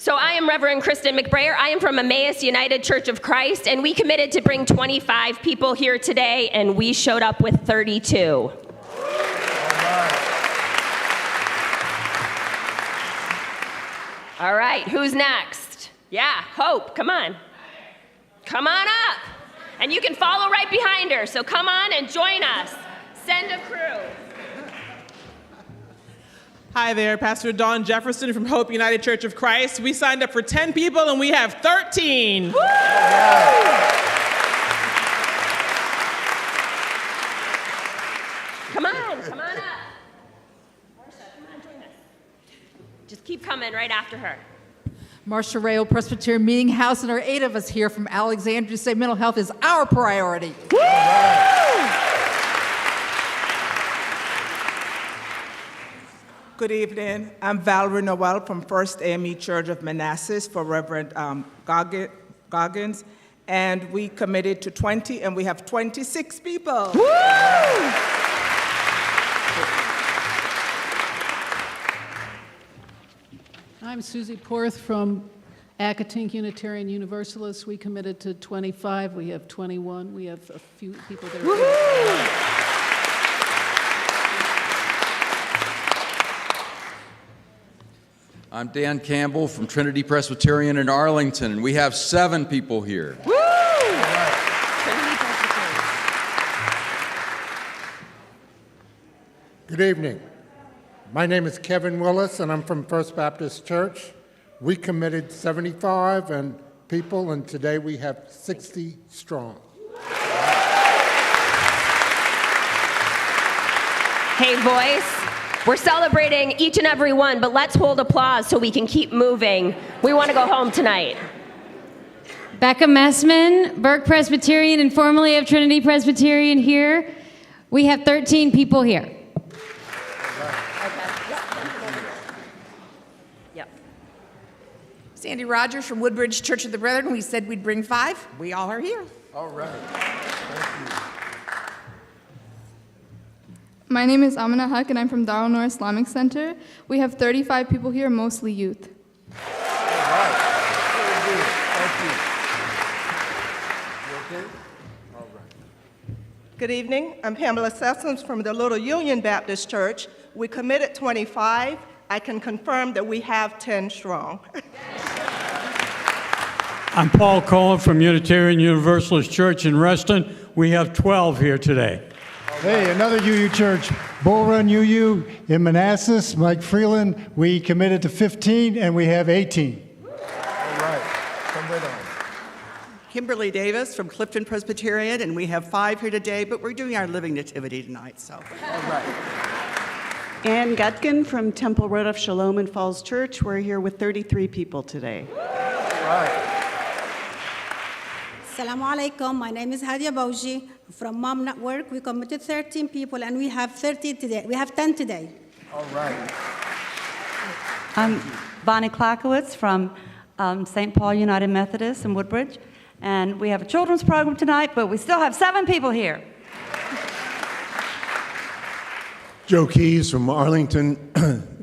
So I am Reverend Kristen McBrayer. I am from Emmaus United Church of Christ, and we committed to bring 25 people here today, and we showed up with 32. All right, who's next? Yeah, Hope, come on. Come on up. And you can follow right behind her, so come on and join us. Send a crew. Hi there, Pastor Dawn Jefferson from Hope United Church of Christ. We signed up for 10 people and we have 13. Woo! Come on up. Marsha, come on, join us. Just keep coming right after her. Marsha Rayo, Presbyterian Meeting House, and there are 8 of us here from Alexandria. Say mental health is our priority. Good evening. I'm Valerie Noel from First AME Church of Manassas for Reverend Goggins, and we committed to 20, and we have 26 people. Woo! I'm Susie Porth from Acatink Unitarian Universalists. We committed to 25. We have 21. We have a few people there. I'm Dan Campbell from Trinity Presbyterian in Arlington, and we have 7 people here. Woo! Good evening. My name is Kevin Willis, and I'm from First Baptist Church. We committed 75 people, and today we have 60 strong. Hey, Voice. We're celebrating each and every one, but let's hold applause so we can keep moving. We want to go home tonight. Becca Messman, Burke Presbyterian and formerly of Trinity Presbyterian here. We have 13 people here. Yep. Sandy Rogers from Woodbridge Church of the Brethren. We said we'd bring 5. We all are here. All right. Thank you. My name is Amina Haq, and I'm from Darul Noor Islamic Center. We have 35 people here, mostly youth. All right. Very good. Thank you. You okay? All right. Good evening. I'm Pamela Sessoms from the Little Union Baptist Church. We committed 25. I can confirm that we have 10 strong. I'm Paul Cohen from Unitarian Universalist Church in Reston. We have 12 here today. Hey, another UU church, Bull Run UU in Manassas, Mike Freeland. We committed to 15, and we have 18. All right. Come right on. Kimberly Davis from Clifton Presbyterian, and we have 5 here today, but we're doing our Living Nativity tonight, so. All right. Ann Gutkin from Temple Road of Shalom and Falls Church. We're here with 33 people today. All right. Assalamu alaikum. My name is Hadia Bauji from Mom Network. We committed 13 people, and we have 30 today. We have 10 today. All right. I'm Bonnie Klakowitz from St. Paul United Methodist in Woodbridge, and we have a children's program tonight, but we still have 7 people here. Joe Keys from Arlington,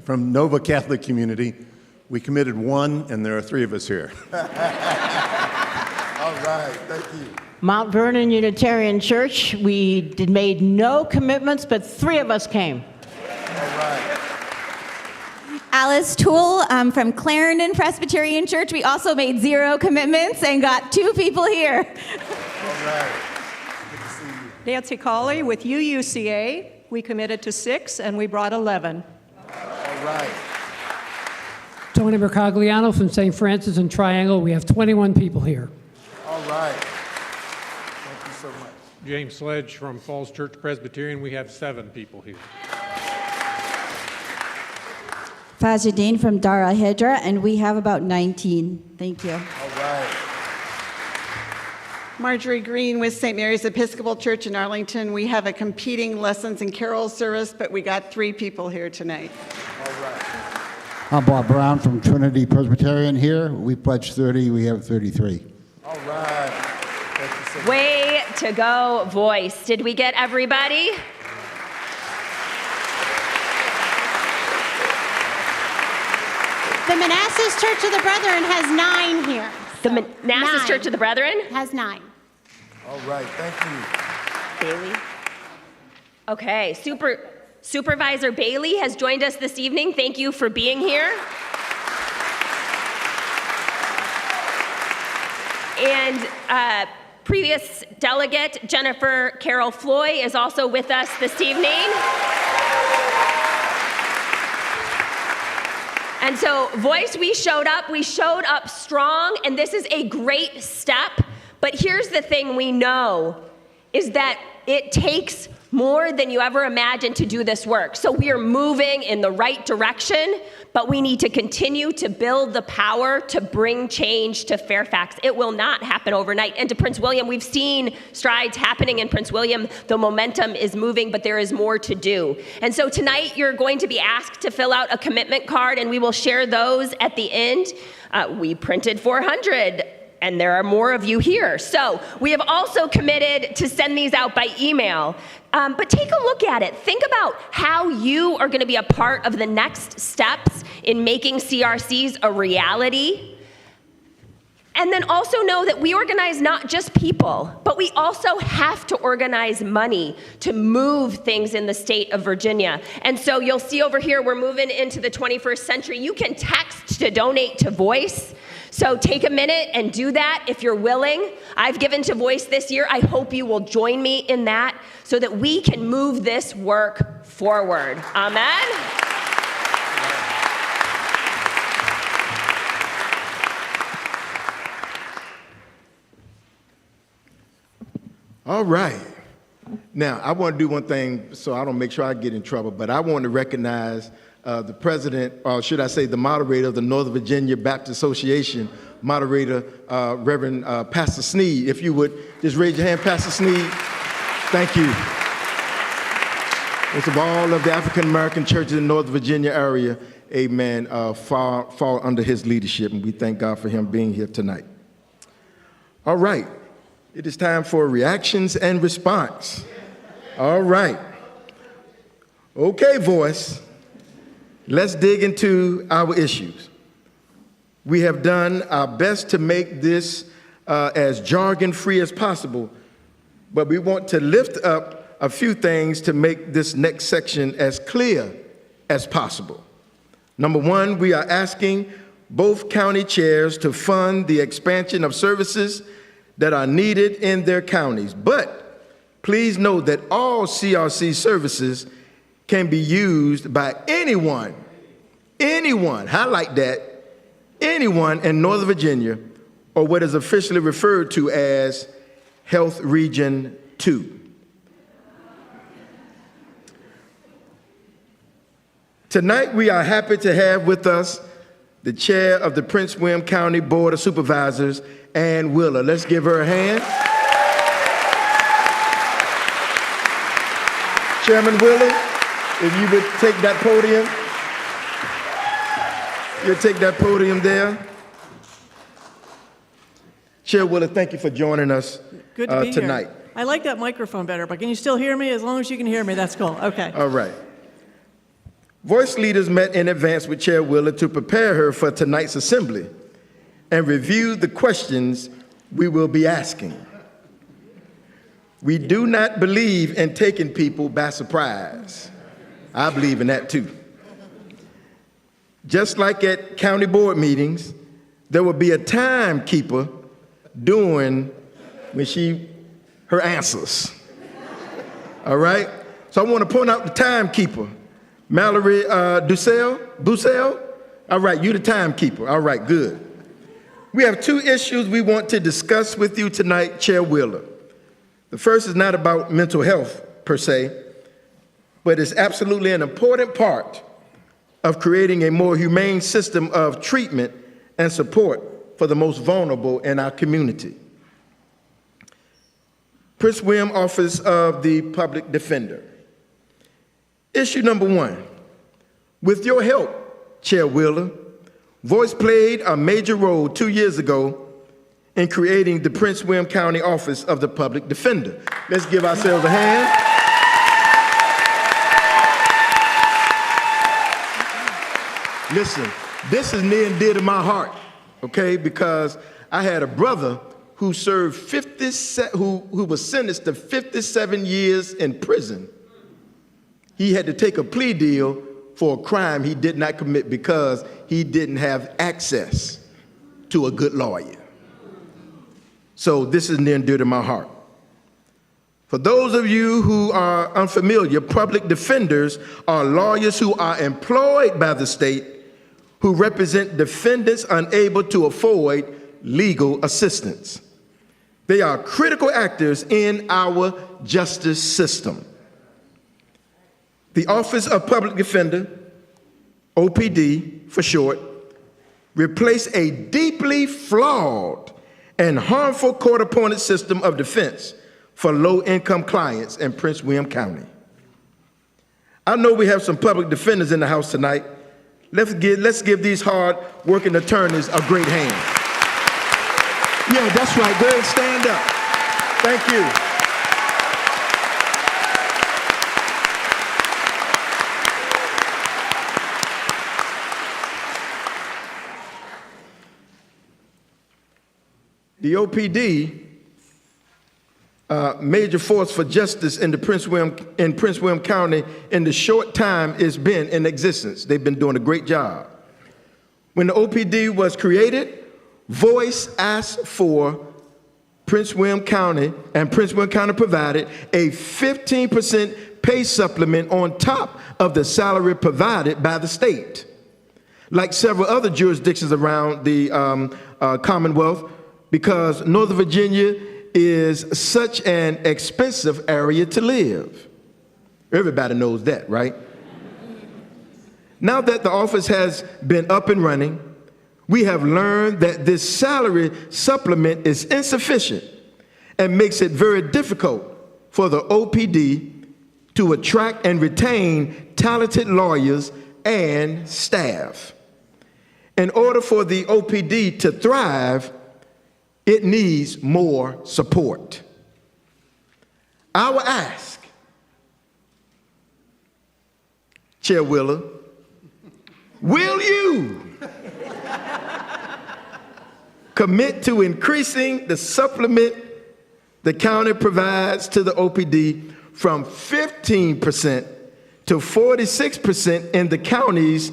from Nova Catholic Community. We committed 1, and there are 3 of us here. All right, thank you. Mount Vernon Unitarian Church, we made no commitments, but 3 of us came. All right. Alice Toole from Clarendon Presbyterian Church. We also made 0 commitments and got 2 people here. All right. Good to see you. Nancy Colley with UUCA. We committed to 6, and we brought 11. All right. Tony Mercogliano from St. Francis and Triangle. We have 21 people here. All right. Thank you so much. James Sledge from Falls Church Presbyterian. We have 7 people here. Fazadine from Dar al-Hijra, and we have about 19. Thank you. All right. Marjorie Green with St. Mary's Episcopal Church in Arlington. We have a competing lessons and carol service, but we got 3 people here tonight. All right. I'm Bob Brown from Trinity Presbyterian here. We pledged 30. We have 33. All right. Thank you so much. Way to go, Voice. Did we get everybody? The Manassas Church of the Brethren has 9 here. The Manassas 9. Church of the Brethren? Has 9. All right, thank you. Bailey. Okay, Supervisor Bailey has joined us this evening. Thank you for being here. And previous delegate Jennifer Carroll Floy is also with us this evening. And so, Voice, we showed up strong, and this is a great step. But here's the thing we know is that it takes more than you ever imagined to do this work. So we are moving in the right direction, but we need to continue to build the power to bring change to Fairfax. It will not happen overnight. And to Prince William, we've seen strides happening in Prince William. The momentum is moving, but there is more to do. And so tonight, you're going to be asked to fill out a commitment card, and we will share those at the end. We printed 400. And there are more of you here. So we have also committed to send these out by email. But take a look at it. Think about how you are going to be a part of the next steps in making CRCs a reality. And then also know that we organize not just people, but we also have to organize money to move things in the state of Virginia. And so you'll see over here, we're moving into the 21st century. You can text to donate to Voice. So take a minute and do that if you're willing. I've given to Voice this year. I hope you will join me in that so that we can move this work forward. Amen. All right. Now, I want to do one thing so I don't make sure I get in trouble, but I want to recognize the president, or should I say the moderator of the Northern Virginia Baptist Association, moderator, Reverend Pastor Sneed. If you would just raise your hand, Pastor Sneed. Thank you. Most of all of the African American churches in the Northern Virginia area, amen, fall under his leadership, and we thank God for him being here tonight. All right. It is time for reactions and response. All right. Okay, Voice. Let's dig into our issues. We have done our best to make this as jargon-free as possible, but we want to lift up a few things to make this next section as clear as possible. Number one, we are asking both county chairs to fund the expansion of services that are needed in their counties. But please note that all CRC services can be used by anyone, highlight that, anyone in Northern Virginia, or what is officially referred to as Health Region 2. Tonight, we are happy to have with us the chair of the Prince William County Board of Supervisors, Ann Willer. Let's give her a hand. Chairman Willer, if you would take that podium. You'll take that podium there. Chair Willer, thank you for joining us Good to be tonight. Here. I like that microphone better, but can you still hear me? As long as you can hear me, that's cool. Okay. All right. Voice leaders met in advance with Chair Willer to prepare her for tonight's assembly and review the questions we will be asking. We do not believe in taking people by surprise. I believe in that too. Just like at county board meetings, there will be a timekeeper doing her answers. All right? So I want to point out the timekeeper. Mallory Bussell? All right, you the timekeeper. All right, good. We have two issues we want to discuss with you tonight, Chair Wheeler. The first is not about mental health per se, but it's absolutely an important part of creating a more humane system of treatment and support for the most vulnerable in our community. Prince William Office of the Public Defender. Issue number one, with your help, Chair Wheeler, Voice played a major role 2 years ago in creating the Prince William County Office of the Public Defender. Let's give ourselves a hand. Listen, This is near and dear to my heart, okay? Because I had a brother who served who was sentenced to 57 years in prison. He had to take a plea deal for a crime he did not commit because he didn't have access to a good lawyer. So this is near and dear to my heart. For those of you who are unfamiliar, public defenders are lawyers who are employed by the state who represent defendants unable to afford legal assistance. They are critical actors in our justice system. The Office of Public Defender, OPD for short, replaced a deeply flawed and harmful court-appointed system of defense for low-income clients in Prince William County. I know we have some public defenders in the house tonight. Let's give these hard-working attorneys a great hand. Yeah, that's right. Go ahead and stand up. Thank you. The OPD, major force for justice in Prince William County in the short time it's been in existence. They've been doing a great job. When the OPD was created, Voice asked for Prince William County, and Prince William County provided a 15% pay supplement on top of the salary provided by the state. Like several other jurisdictions around the Commonwealth, because Northern Virginia is such an expensive area to live. Everybody knows that, right? Now that the office has been up and running, we have learned that this salary supplement is insufficient and makes it very difficult for the OPD to attract and retain talented lawyers and staff. In order for the OPD to thrive, it needs more support. Our ask, Chair Wheeler, will you commit to increasing the supplement the county provides to the OPD from 15% to 46% in the county's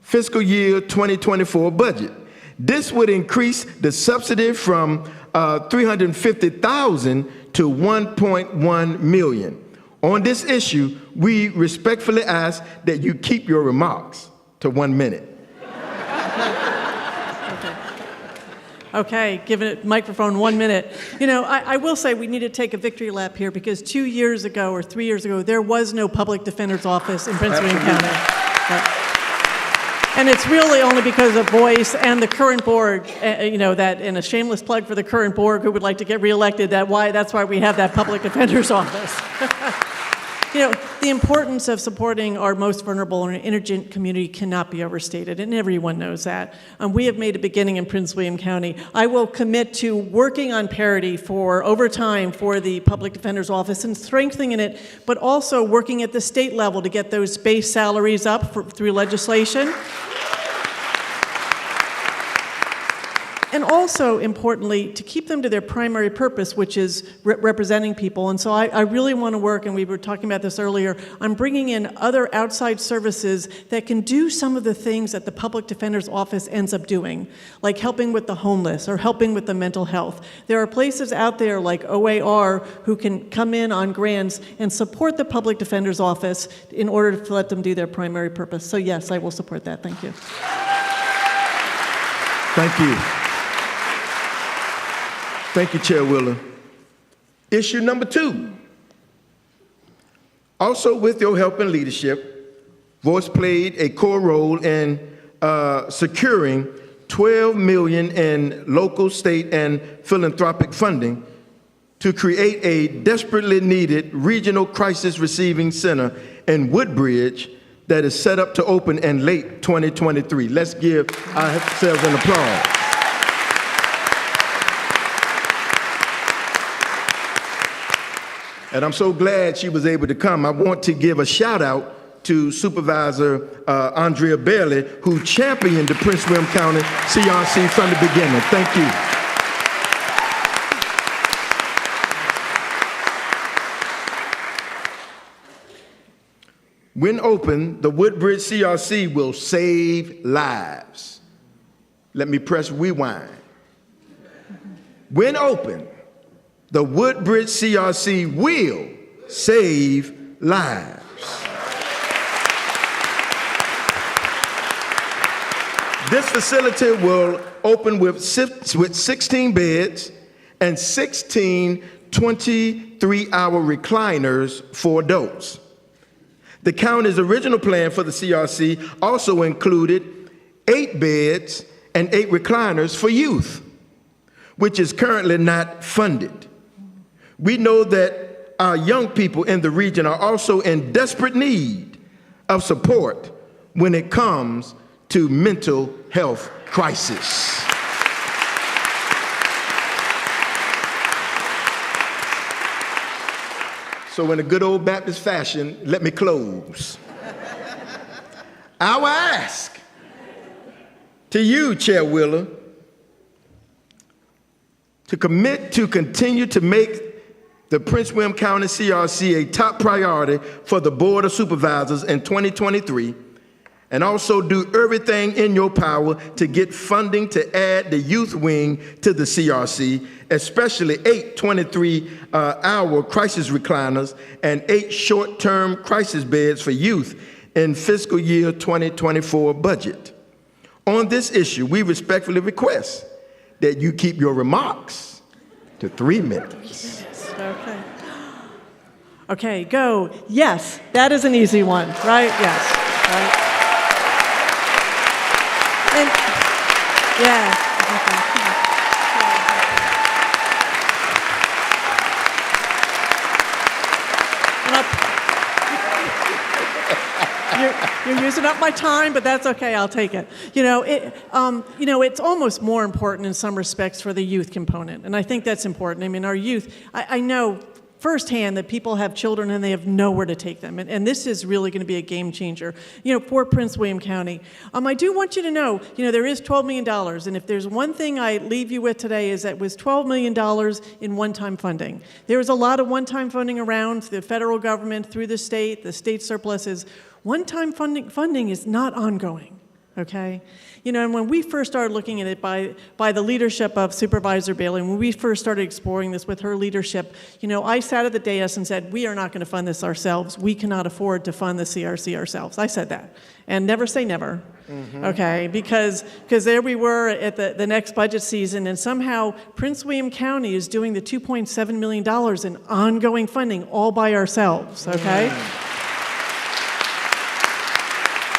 fiscal year 2024 budget? This would increase the subsidy from $350,000 to $1.1 million. On this issue, we respectfully ask that you keep your remarks to 1 minute. Okay, giving it microphone 1 minute. You know, I will say we need to take a victory lap here because 2 years ago or 3 years ago, there was no public defender's office in Prince William County. And it's really only because of Voice and the current board, that, and a shameless plug for the current board who would like to get reelected, that's why we have that public defender's office. The importance of supporting our most vulnerable and indigent community cannot be overstated, and everyone knows that. We have made a beginning in Prince William County. I will commit to working on parity over time for the Public Defender's Office and strengthening it, but also working at the state level to get those base salaries up through legislation. And also, importantly, to keep them to their primary purpose, which is representing people. And so I really want to work, and we were talking about this earlier, on bringing in other outside services that can do some of the things that the Public Defender's Office ends up doing, like helping with the homeless or helping with the mental health. There are places out there like OAR who can come in on grants and support the Public Defender's Office in order to let them do their primary purpose. So yes, I will support that. Thank you. Thank you. Thank you, Chair Wheeler. Issue number 2. Also, with your help and leadership, Voice played a core role in securing $12 million in local, state, and philanthropic funding to create a desperately needed regional crisis receiving center in Woodbridge that is set up to open in late 2023. Let's give ourselves an applause. And I'm so glad she was able to come. I want to give a shout out to Supervisor Andrea Bailey, who championed the Prince William County CRC from the beginning. Thank you. When open, the Woodbridge CRC will save lives. Let me press rewind. When open, the Woodbridge CRC will save lives. This facility will open with 16 beds and 16 23-hour recliners for adults. The county's original plan for the CRC also included 8 beds and 8 recliners for youth, which is currently not funded. We know that our young people in the region are also in desperate need of support when it comes to mental health crisis. So in a good old Baptist fashion, let me close. Our ask to you, Chair Wheeler, to commit to continue to make the Prince William County CRC a top priority for the Board of Supervisors in 2023, and also do everything in your power to get funding to add the youth wing to the CRC, especially 8 23-hour crisis recliners and 8 short-term crisis beds for youth in fiscal year 2024 budget. On this issue, we respectfully request that you keep your remarks to 3 minutes. Okay. Okay, go. Yes, that is an easy one, right? Yes. Right. And, yeah. You're using up my time, but that's okay. I'll take it. It's almost more important in some respects for the youth component, and I think that's important. I mean, our youth. I know firsthand that people have children and they have nowhere to take them, and this is really going to be a game changer. For Prince William County. I do want you to know, there is $12 million, and if there's one thing I leave you with today is that it was $12 million in one-time funding. There was a lot of one-time funding around the federal government through the state surpluses. One-time funding is not ongoing, okay? And when we first started looking at it by the leadership of Supervisor Bailey, when we first started exploring this with her leadership, I sat at the dais and said, we are not going to fund this ourselves. We cannot afford to fund the CRC ourselves. I said that. And never say never, okay? Because there we were at the next budget season, and somehow Prince William County is doing the $2.7 million in ongoing funding all by ourselves, okay?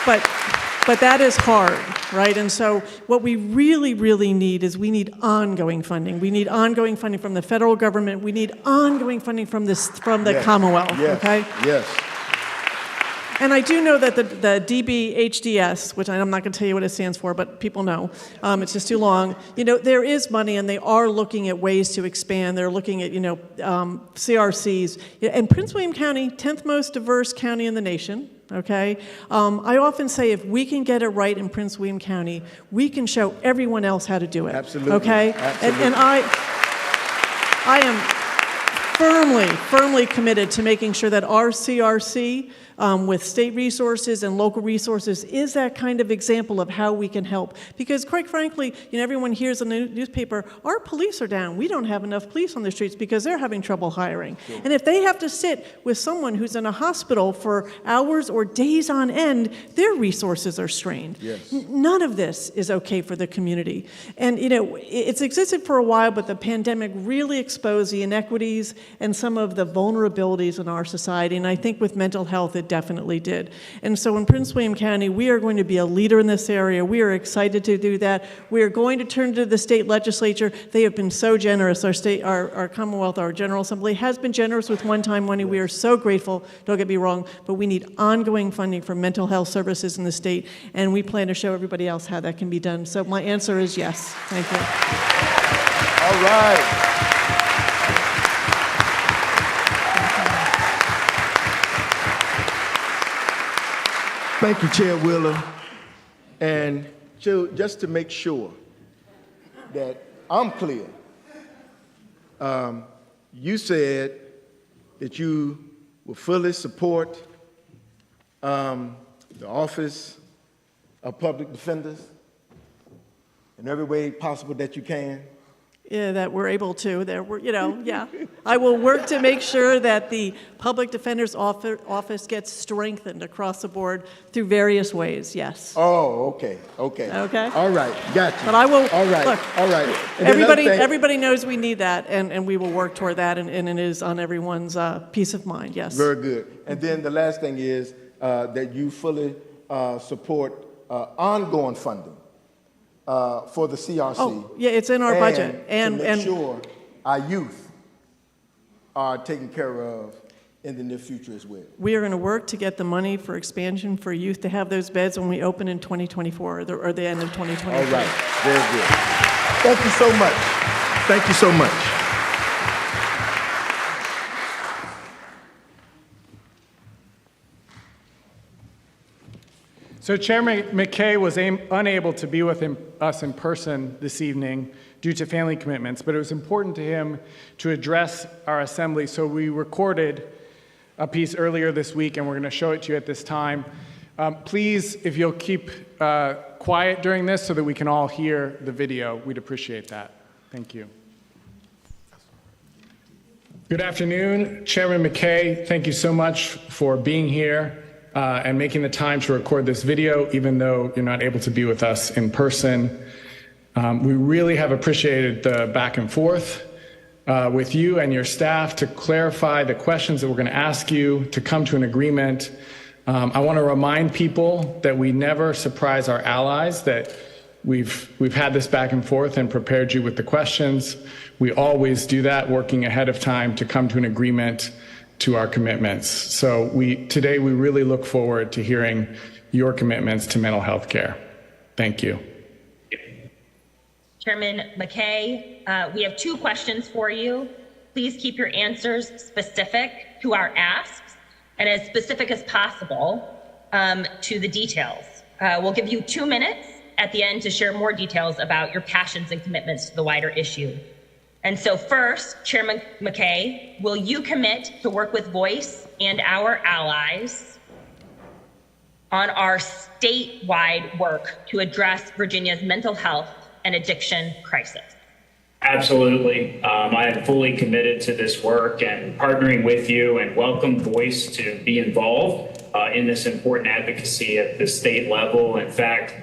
But that is hard, right? And so what we really, really need is we need ongoing funding. We need ongoing funding from the federal government. We need ongoing funding from the Commonwealth, okay? Yes. And I do know that the DBHDS, which I'm not going to tell you what it stands for, but people know, it's just too long. There is money, and they are looking at ways to expand. They're looking at, CRCs. And Prince William County, 10th most diverse county in the nation. Okay, I often say if we can get it right in Prince William County, we can show everyone else how to do it. Absolutely. Okay, Absolutely. And I am firmly committed to making sure that our CRC, with state resources and local resources, is that kind of example of how we can help. Because quite frankly, everyone hears in the newspaper, our police are down. We don't have enough police on the streets because they're having trouble hiring. Sure. And if they have to sit with someone who's in a hospital for hours or days on end, their resources are strained. Yes. None of this is okay for the community. And it's existed for a while, but the pandemic really exposed the inequities and some of the vulnerabilities in our society. And I think with mental health, it definitely did. And so in Prince William County, we are going to be a leader in this area. We are excited to do that. We are going to turn to the state legislature. They have been so generous. Our Commonwealth, our General Assembly has been generous with one-time money. We are so grateful, don't get me wrong, but we need ongoing funding for mental health services in the state, and we plan to show everybody else how that can be done. So my answer is yes. Thank you. All right. Thank you, Chair Wheeler. And just to make sure that I'm clear, you said that you will fully support the Office of Public Defenders in every way possible that you can. Yeah, that we're able to. That we're, yeah. I will work to make sure that the Public Defender's Office gets strengthened across the board through various ways, yes. Oh, okay. Okay? All right, got you. But I will, all right, look, all right. And everybody knows we need that, and we will work toward that, and it is on everyone's peace of mind, yes. Very good. And then the last thing is that you fully support ongoing funding for the CRC. Oh, yeah, it's in our budget. And to make sure our youth are taken care of in the near future as well. We are going to work to get the money for expansion for youth to have those beds when we open in 2024 or the end of 2023. All right, very good. Thank you so much. Thank you so much. So Chairman McKay was unable to be with us in person this evening due to family commitments, but it was important to him to address our assembly, so we recorded a piece earlier this week, and we're going to show it to you at this time. Please, if you'll keep quiet during this so that we can all hear the video, we'd appreciate that. Thank you. Good afternoon, Chairman McKay. Thank you so much for being here and making the time to record this video, even though you're not able to be with us in person. We really have appreciated the back and forth with you and your staff to clarify the questions that we're going to ask you, to come to an agreement. I want to remind people that we never surprise our allies, that we've had this back and forth and prepared you with the questions. We always do that, working ahead of time to come to an agreement to our commitments. So today we really look forward to hearing your commitments to mental health care. Thank you. Chairman McKay, we have 2 questions for you. Please keep your answers specific to our asks and as specific as possible to the details. We'll give you 2 minutes at the end to share more details about your passions and commitments to the wider issue. And so first, Chairman McKay, will you commit to work with Voice and our allies on our statewide work to address Virginia's mental health and addiction crisis? Absolutely. I am fully committed to this work and partnering with you, and welcome Voice to be involved in this important advocacy at the state level. In fact,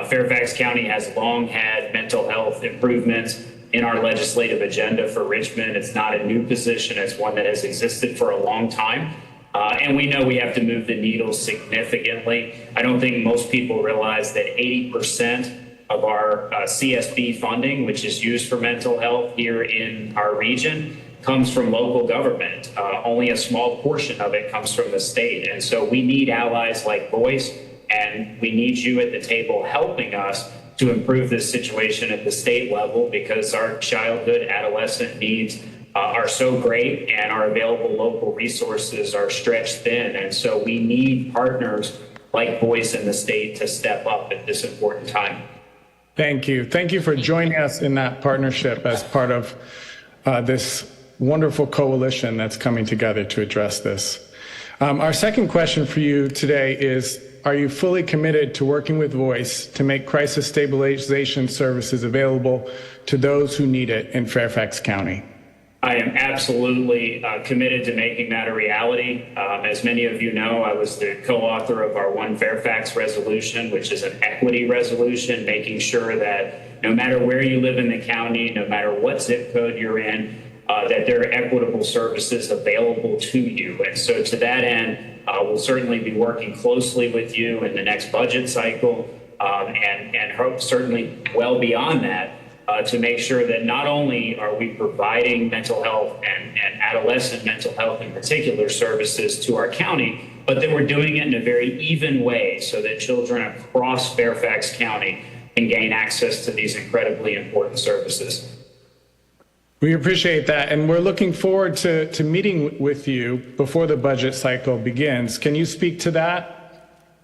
Fairfax County has long had mental health improvements in our legislative agenda for Richmond. It's not a new position. It's one that has existed for a long time. And we know we have to move the needle significantly. I don't think most people realize that 80% of our CSB funding, which is used for mental health here in our region, comes from local government. Only a small portion of it comes from the state. And so we need allies like Voice, and we need you at the table helping us to improve this situation at the state level, because our childhood, adolescent needs are so great and our available local resources are stretched thin. And so we need partners like Voice in the state to step up at this important time. Thank you. Thank you for joining us in that partnership as part of this wonderful coalition that's coming together to address this. Our second question for you today is, are you fully committed to working with Voice to make crisis stabilization services available to those who need it in Fairfax County? I am absolutely committed to making that a reality. As many of you know, I was the co-author of our One Fairfax resolution, which is an equity resolution, making sure that no matter where you live in the county, no matter what zip code you're in, that there are equitable services available to you. And so to that end, we'll certainly be working closely with you in the next budget cycle, and hope certainly well beyond that, to make sure that not only are we providing mental health and adolescent mental health in particular services to our county, but that we're doing it in a very even way so that children across Fairfax County can gain access to these incredibly important services. We appreciate that, and we're looking forward to meeting with you before the budget cycle begins. Can you speak to that?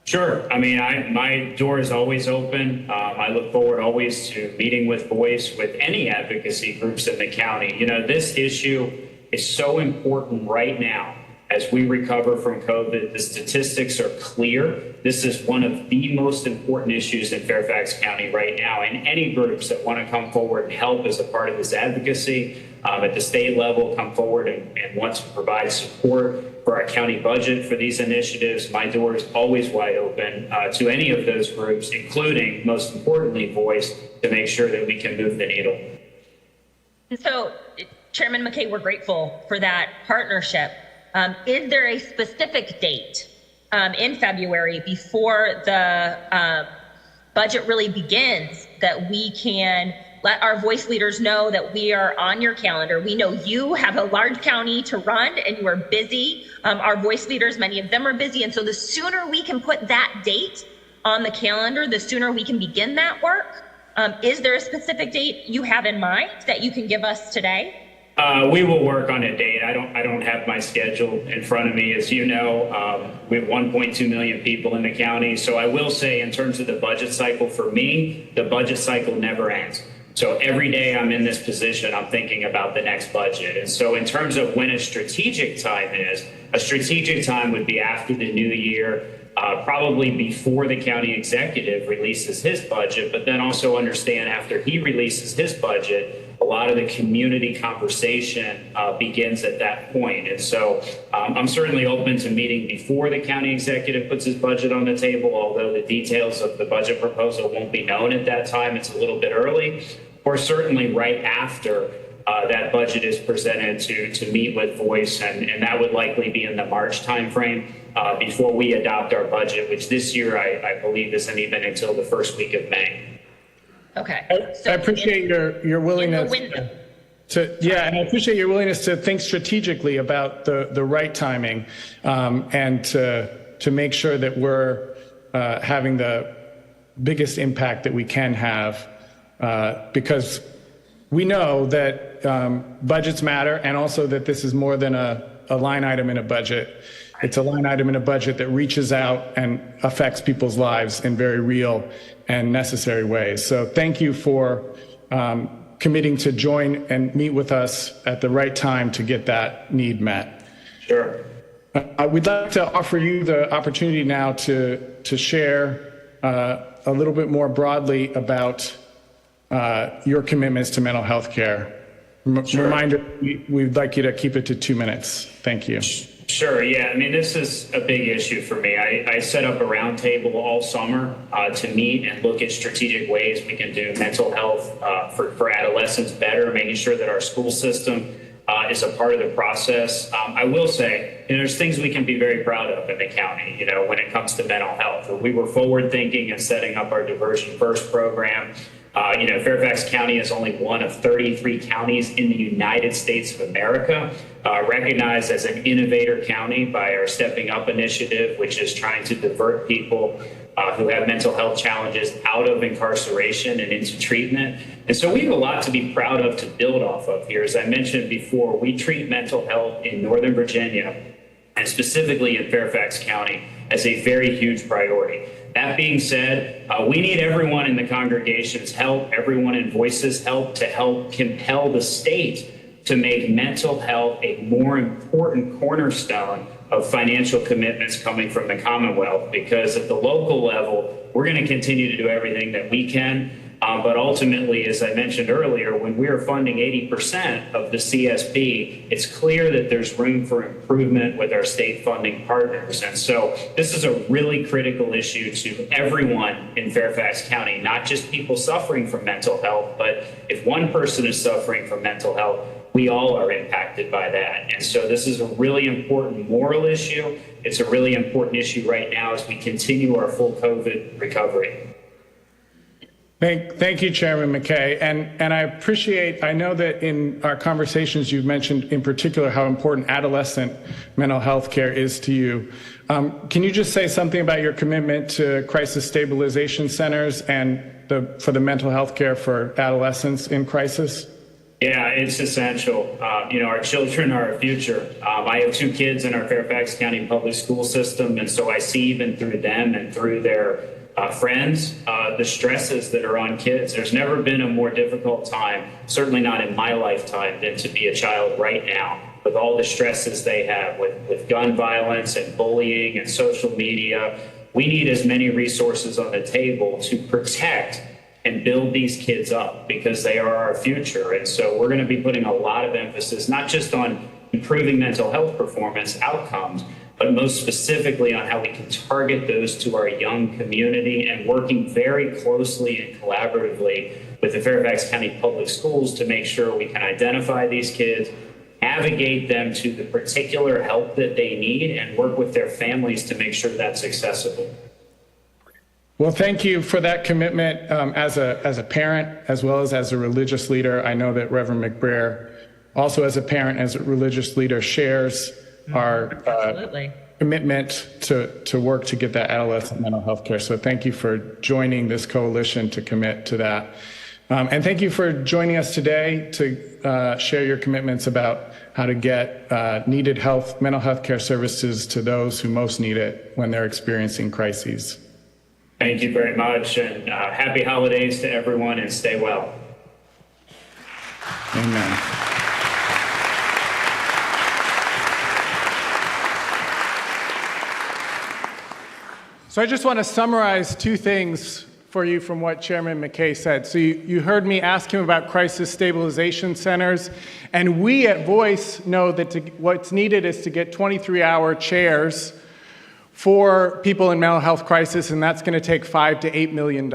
Sure. I mean, my door is always open. I look forward always to meeting with Voice, with any advocacy groups in the county. You know, this issue is so important right now as we recover from COVID. The statistics are clear. This is one of the most important issues in Fairfax County right now. And any groups that want to come forward and help as a part of this advocacy at the state level, come forward and want to provide support for our county budget for these initiatives, my door is always wide open to any of those groups, including, most importantly, Voice, to make sure that we can move the needle. And so, Chairman McKay, we're grateful for that partnership. Is there a specific date in February before the budget really begins that we can let our Voice leaders know that we are on your calendar? We know you have a large county to run and you are busy. Our Voice leaders, many of them are busy. And so the sooner we can put that date on the calendar, the sooner we can begin that work. Is there a specific date you have in mind that you can give us today? We will work on a date. I don't have my schedule in front of me. As you know, we have 1.2 million people in the county. So I will say, in terms of the budget cycle, for me, the budget cycle never ends. So every day I'm in this position, I'm thinking about the next budget. And so in terms of when a strategic time is, a strategic time would be after the new year, probably before the county executive releases his budget, but then also understand after he releases his budget, a lot of the community conversation begins at that point. And so I'm certainly open to meeting before the county executive puts his budget on the table, although the details of the budget proposal won't be known at that time. It's a little bit early, or certainly right after that budget is presented to meet with Voice. And that would likely be in the March timeframe before we adopt our budget, which this year I believe isn't even until the first week of May. Okay. I appreciate your willingness and I appreciate your willingness to think strategically about the right timing and to make sure that we're having the biggest impact that we can have because we know that budgets matter, and also that this is more than a line item in a budget. It's a line item in a budget that reaches out and affects people's lives in very real and necessary ways. So thank you for committing to join and meet with us at the right time to get that need met. Sure. We'd like to offer you the opportunity now to share a little bit more broadly about your commitments to mental health care. Sure. Reminder, we'd like you to keep it to 2 minutes. Thank you. Sure. Yeah. I mean, this is a big issue for me. I set up a roundtable all summer to meet and look at strategic ways we can do mental health for adolescents better, making sure that our school system is a part of the process. I will say, there's things we can be very proud of in the county, when it comes to mental health. We were forward thinking and setting up our Diversion First program. Fairfax County is only one of 33 counties in the United States of America, recognized as an innovator county by our Stepping Up initiative, which is trying to divert people who have mental health challenges out of incarceration and into treatment. And so we have a lot to be proud of to build off of here. As I mentioned before, we treat mental health in Northern Virginia, and specifically in Fairfax County, as a very huge priority. That being said, we need everyone in the congregation's help, everyone in Voice's help, to help compel the state to make mental health a more important cornerstone of financial commitments coming from the Commonwealth. Because at the local level, we're going to continue to do everything that we can. But ultimately, as I mentioned earlier, when we're funding 80% of the CSB, it's clear that there's room for improvement with our state funding partners. And so this is a really critical issue to everyone in Fairfax County, not just people suffering from mental health, but if one person is suffering from mental health, we all are impacted by that. And so this is a really important moral issue. It's a really important issue right now as we continue our full COVID recovery. Thank you, Chairman McKay. And I know that in our conversations you've mentioned in particular how important adolescent mental health care is to you. Can you just say something about your commitment to crisis stabilization centers and for the mental health care for adolescents in crisis? Yeah, it's essential. Our children are our future. I have 2 kids in our Fairfax County public school system, and so I see even through them and through their friends the stresses that are on kids. There's never been a more difficult time, certainly not in my lifetime, than to be a child right now, with all the stresses they have with gun violence and bullying and social media. We need as many resources on the table to protect and build these kids up, because they are our future. And so we're going to be putting a lot of emphasis, not just on improving mental health performance outcomes, but most specifically on how we can target those to our young community, and working very closely and collaboratively with the Fairfax County Public Schools to make sure we can identify these kids, navigate them to the particular help that they need, and work with their families to make sure that's accessible. Well, thank you for that commitment as a parent, as well as a religious leader. I know that Reverend McBrayer, also as a parent, as a religious leader, shares our commitment to work to get that adolescent mental health care. So thank you for joining this coalition to commit to that. And thank you for joining us today to share your commitments about how to get needed mental health care services to those who most need it when they're experiencing crises. Thank you very much, and happy holidays to everyone, and stay well. Amen. So I just want to summarize 2 things for you from what Chairman McKay said. So you heard me ask him about crisis stabilization centers, and we at Voice know that what's needed is to get 23-hour chairs for people in mental health crisis, and that's going to take $5 to $8 million.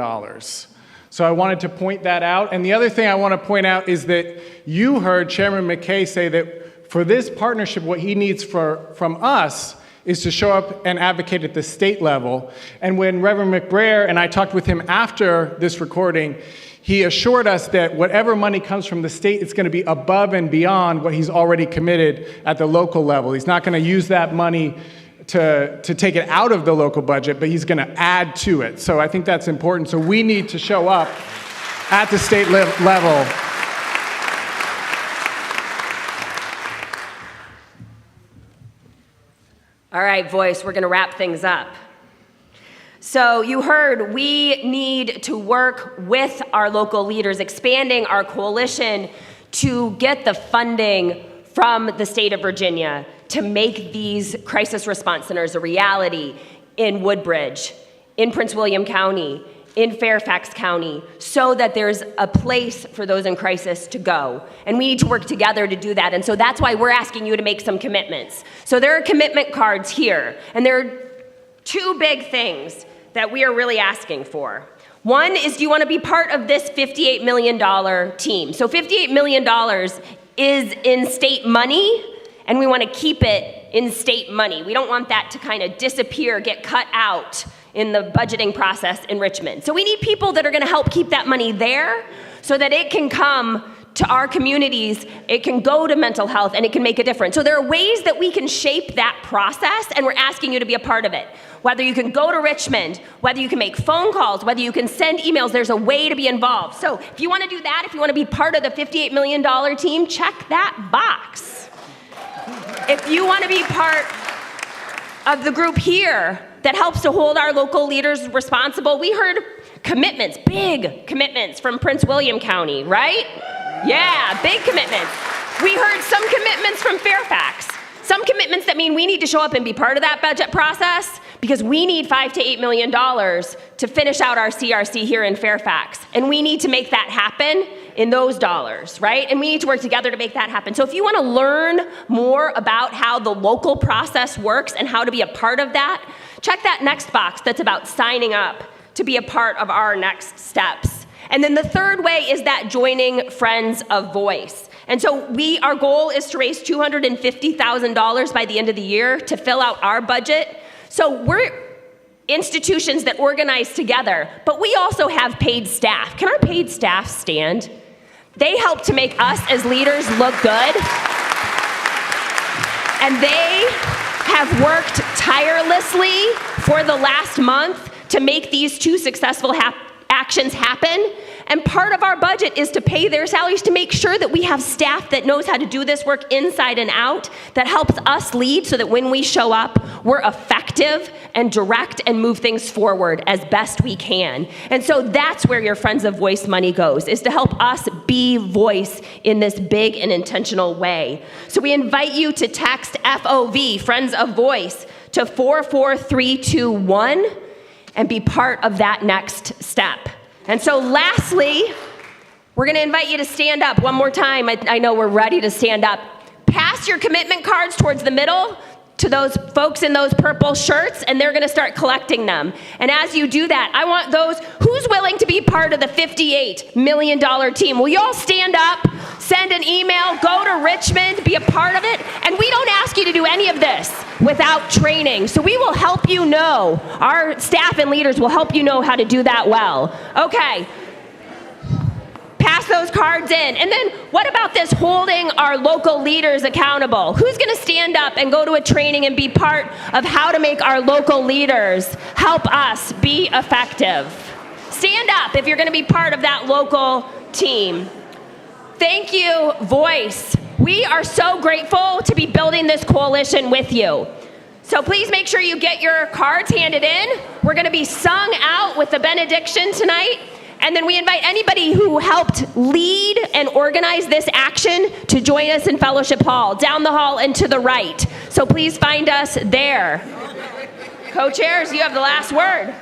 So I wanted to point that out. And the other thing I want to point out is that you heard Chairman McKay say that for this partnership, what he needs from us is to show up and advocate at the state level. And when Reverend McBrayer and I talked with him after this recording, he assured us that whatever money comes from the state, it's going to be above and beyond what he's already committed at the local level. He's not going to use that money to take it out of the local budget, but he's going to add to it. So I think that's important. So we need to show up at the state level. All right, Voice, we're going to wrap things up. So you heard we need to work with our local leaders, expanding our coalition to get the funding from the state of Virginia to make these crisis response centers a reality in Woodbridge, in Prince William County, in Fairfax County, so that there's a place for those in crisis to go. And we need to work together to do that. And so that's why we're asking you to make some commitments. So there are commitment cards here, and there are 2 big things that we are really asking for. One is, do you want to be part of this $58 million team? So $58 million is in state money, and we want to keep it in state money. We don't want that to kind of disappear, get cut out in the budgeting process in Richmond. So we need people that are going to help keep that money there so that it can come to our communities, it can go to mental health, and it can make a difference. So there are ways that we can shape that process, and we're asking you to be a part of it. Whether you can go to Richmond, whether you can make phone calls, whether you can send emails, there's a way to be involved. So if you want to do that, if you want to be part of the $58 million team, check that box. If you want to be part of the group here that helps to hold our local leaders responsible, we heard commitments, big commitments from Prince William County, right? Yeah, big commitments. We heard some commitments from Fairfax. Some commitments that mean we need to show up and be part of that budget process because we need $5 to $8 million to finish out our CRC here in Fairfax. And we need to make that happen in those dollars, right? And we need to work together to make that happen. So if you want to learn more about how the local process works and how to be a part of that, check that next box that's about signing up to be a part of our next steps. And then the third way is that joining Friends of Voice. And so our goal is to raise $250,000 by the end of the year to fill out our budget. So we're institutions that organize together, but we also have paid staff. Can our paid staff stand? They help to make us as leaders look good. And they have worked tirelessly for the last month to make these 2 successful actions happen. And part of our budget is to pay their salaries to make sure that we have staff that knows how to do this work inside and out, that helps us lead so that when we show up, we're effective and direct and move things forward as best we can. And so that's where your Friends of Voice money goes, is to help us be voice in this big and intentional way. So we invite you to text FOV, Friends of Voice, to 44321 and be part of that next step. And so lastly, we're going to invite you to stand up one more time. I know we're ready to stand up. Pass your commitment cards towards the middle to those folks in those purple shirts, and they're going to start collecting them. And as you do that, I want those, who's willing to be part of the $58 million team? Will you all stand up, send an email, go to Richmond, be a part of it? And we don't ask you to do any of this without training. So we will help you know. Our staff and leaders will help you know how to do that well. Okay. Pass those cards in. And then what about this holding our local leaders accountable? Who's going to stand up and go to a training and be part of how to make our local leaders help us be effective? Stand up if you're going to be part of that local team. Thank you, Voice. We are so grateful to be building this coalition with you. So please make sure you get your cards handed in. We're going to be sung out with the benediction tonight. And then we invite anybody who helped lead and organize this action to join us in Fellowship Hall, down the hall and to the right. So please find us there. Co-chairs, you have the last word.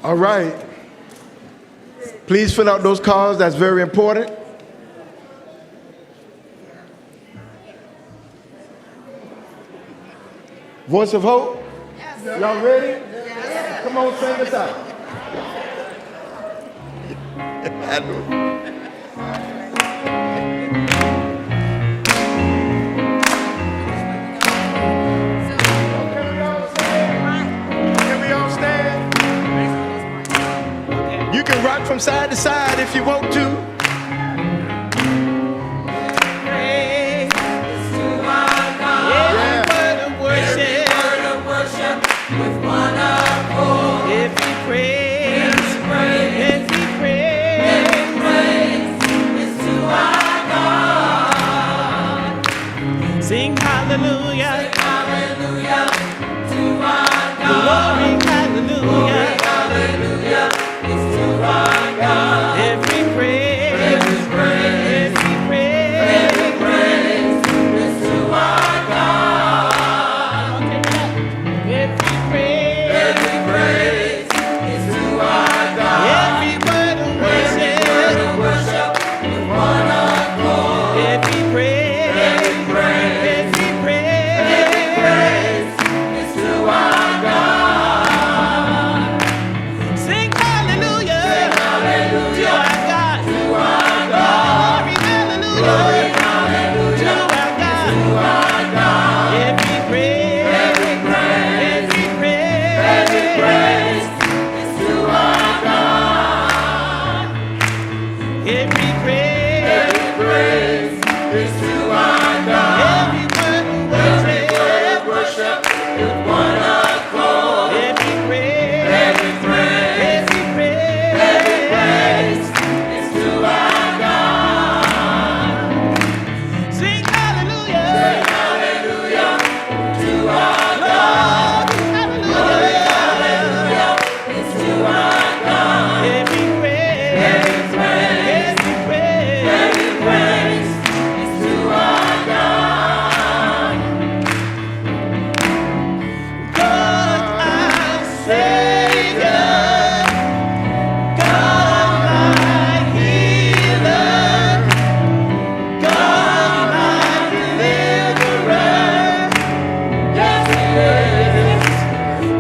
All right. Please fill out those cards. That's very important. Voice of Hope? Yes. Y'all ready? Yes. Come on, sing us out. Can we all stand? You can rock from side to side if you want to. Sing hallelujah, sing hallelujah to our God. Glory, hallelujah, hallelujah is to our God. Every praise, every praise, every praise, every praise is to our God. Every praise is to our God. Every word of worship with one accord. Every praise.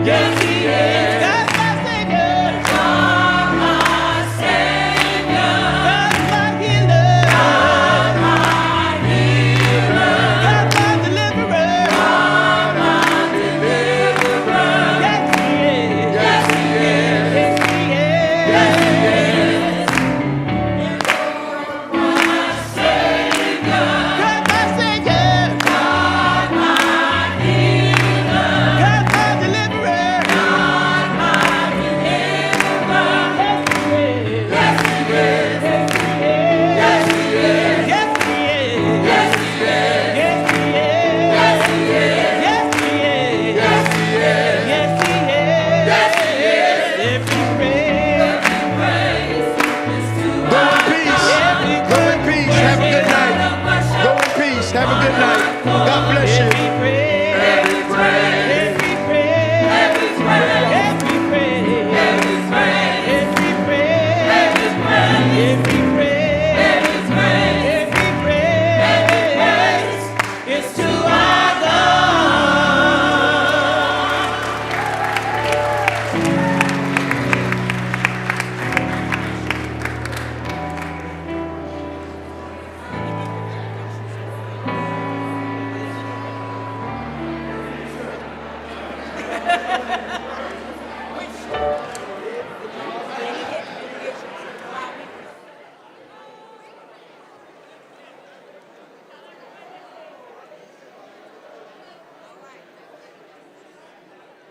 Yes, he is.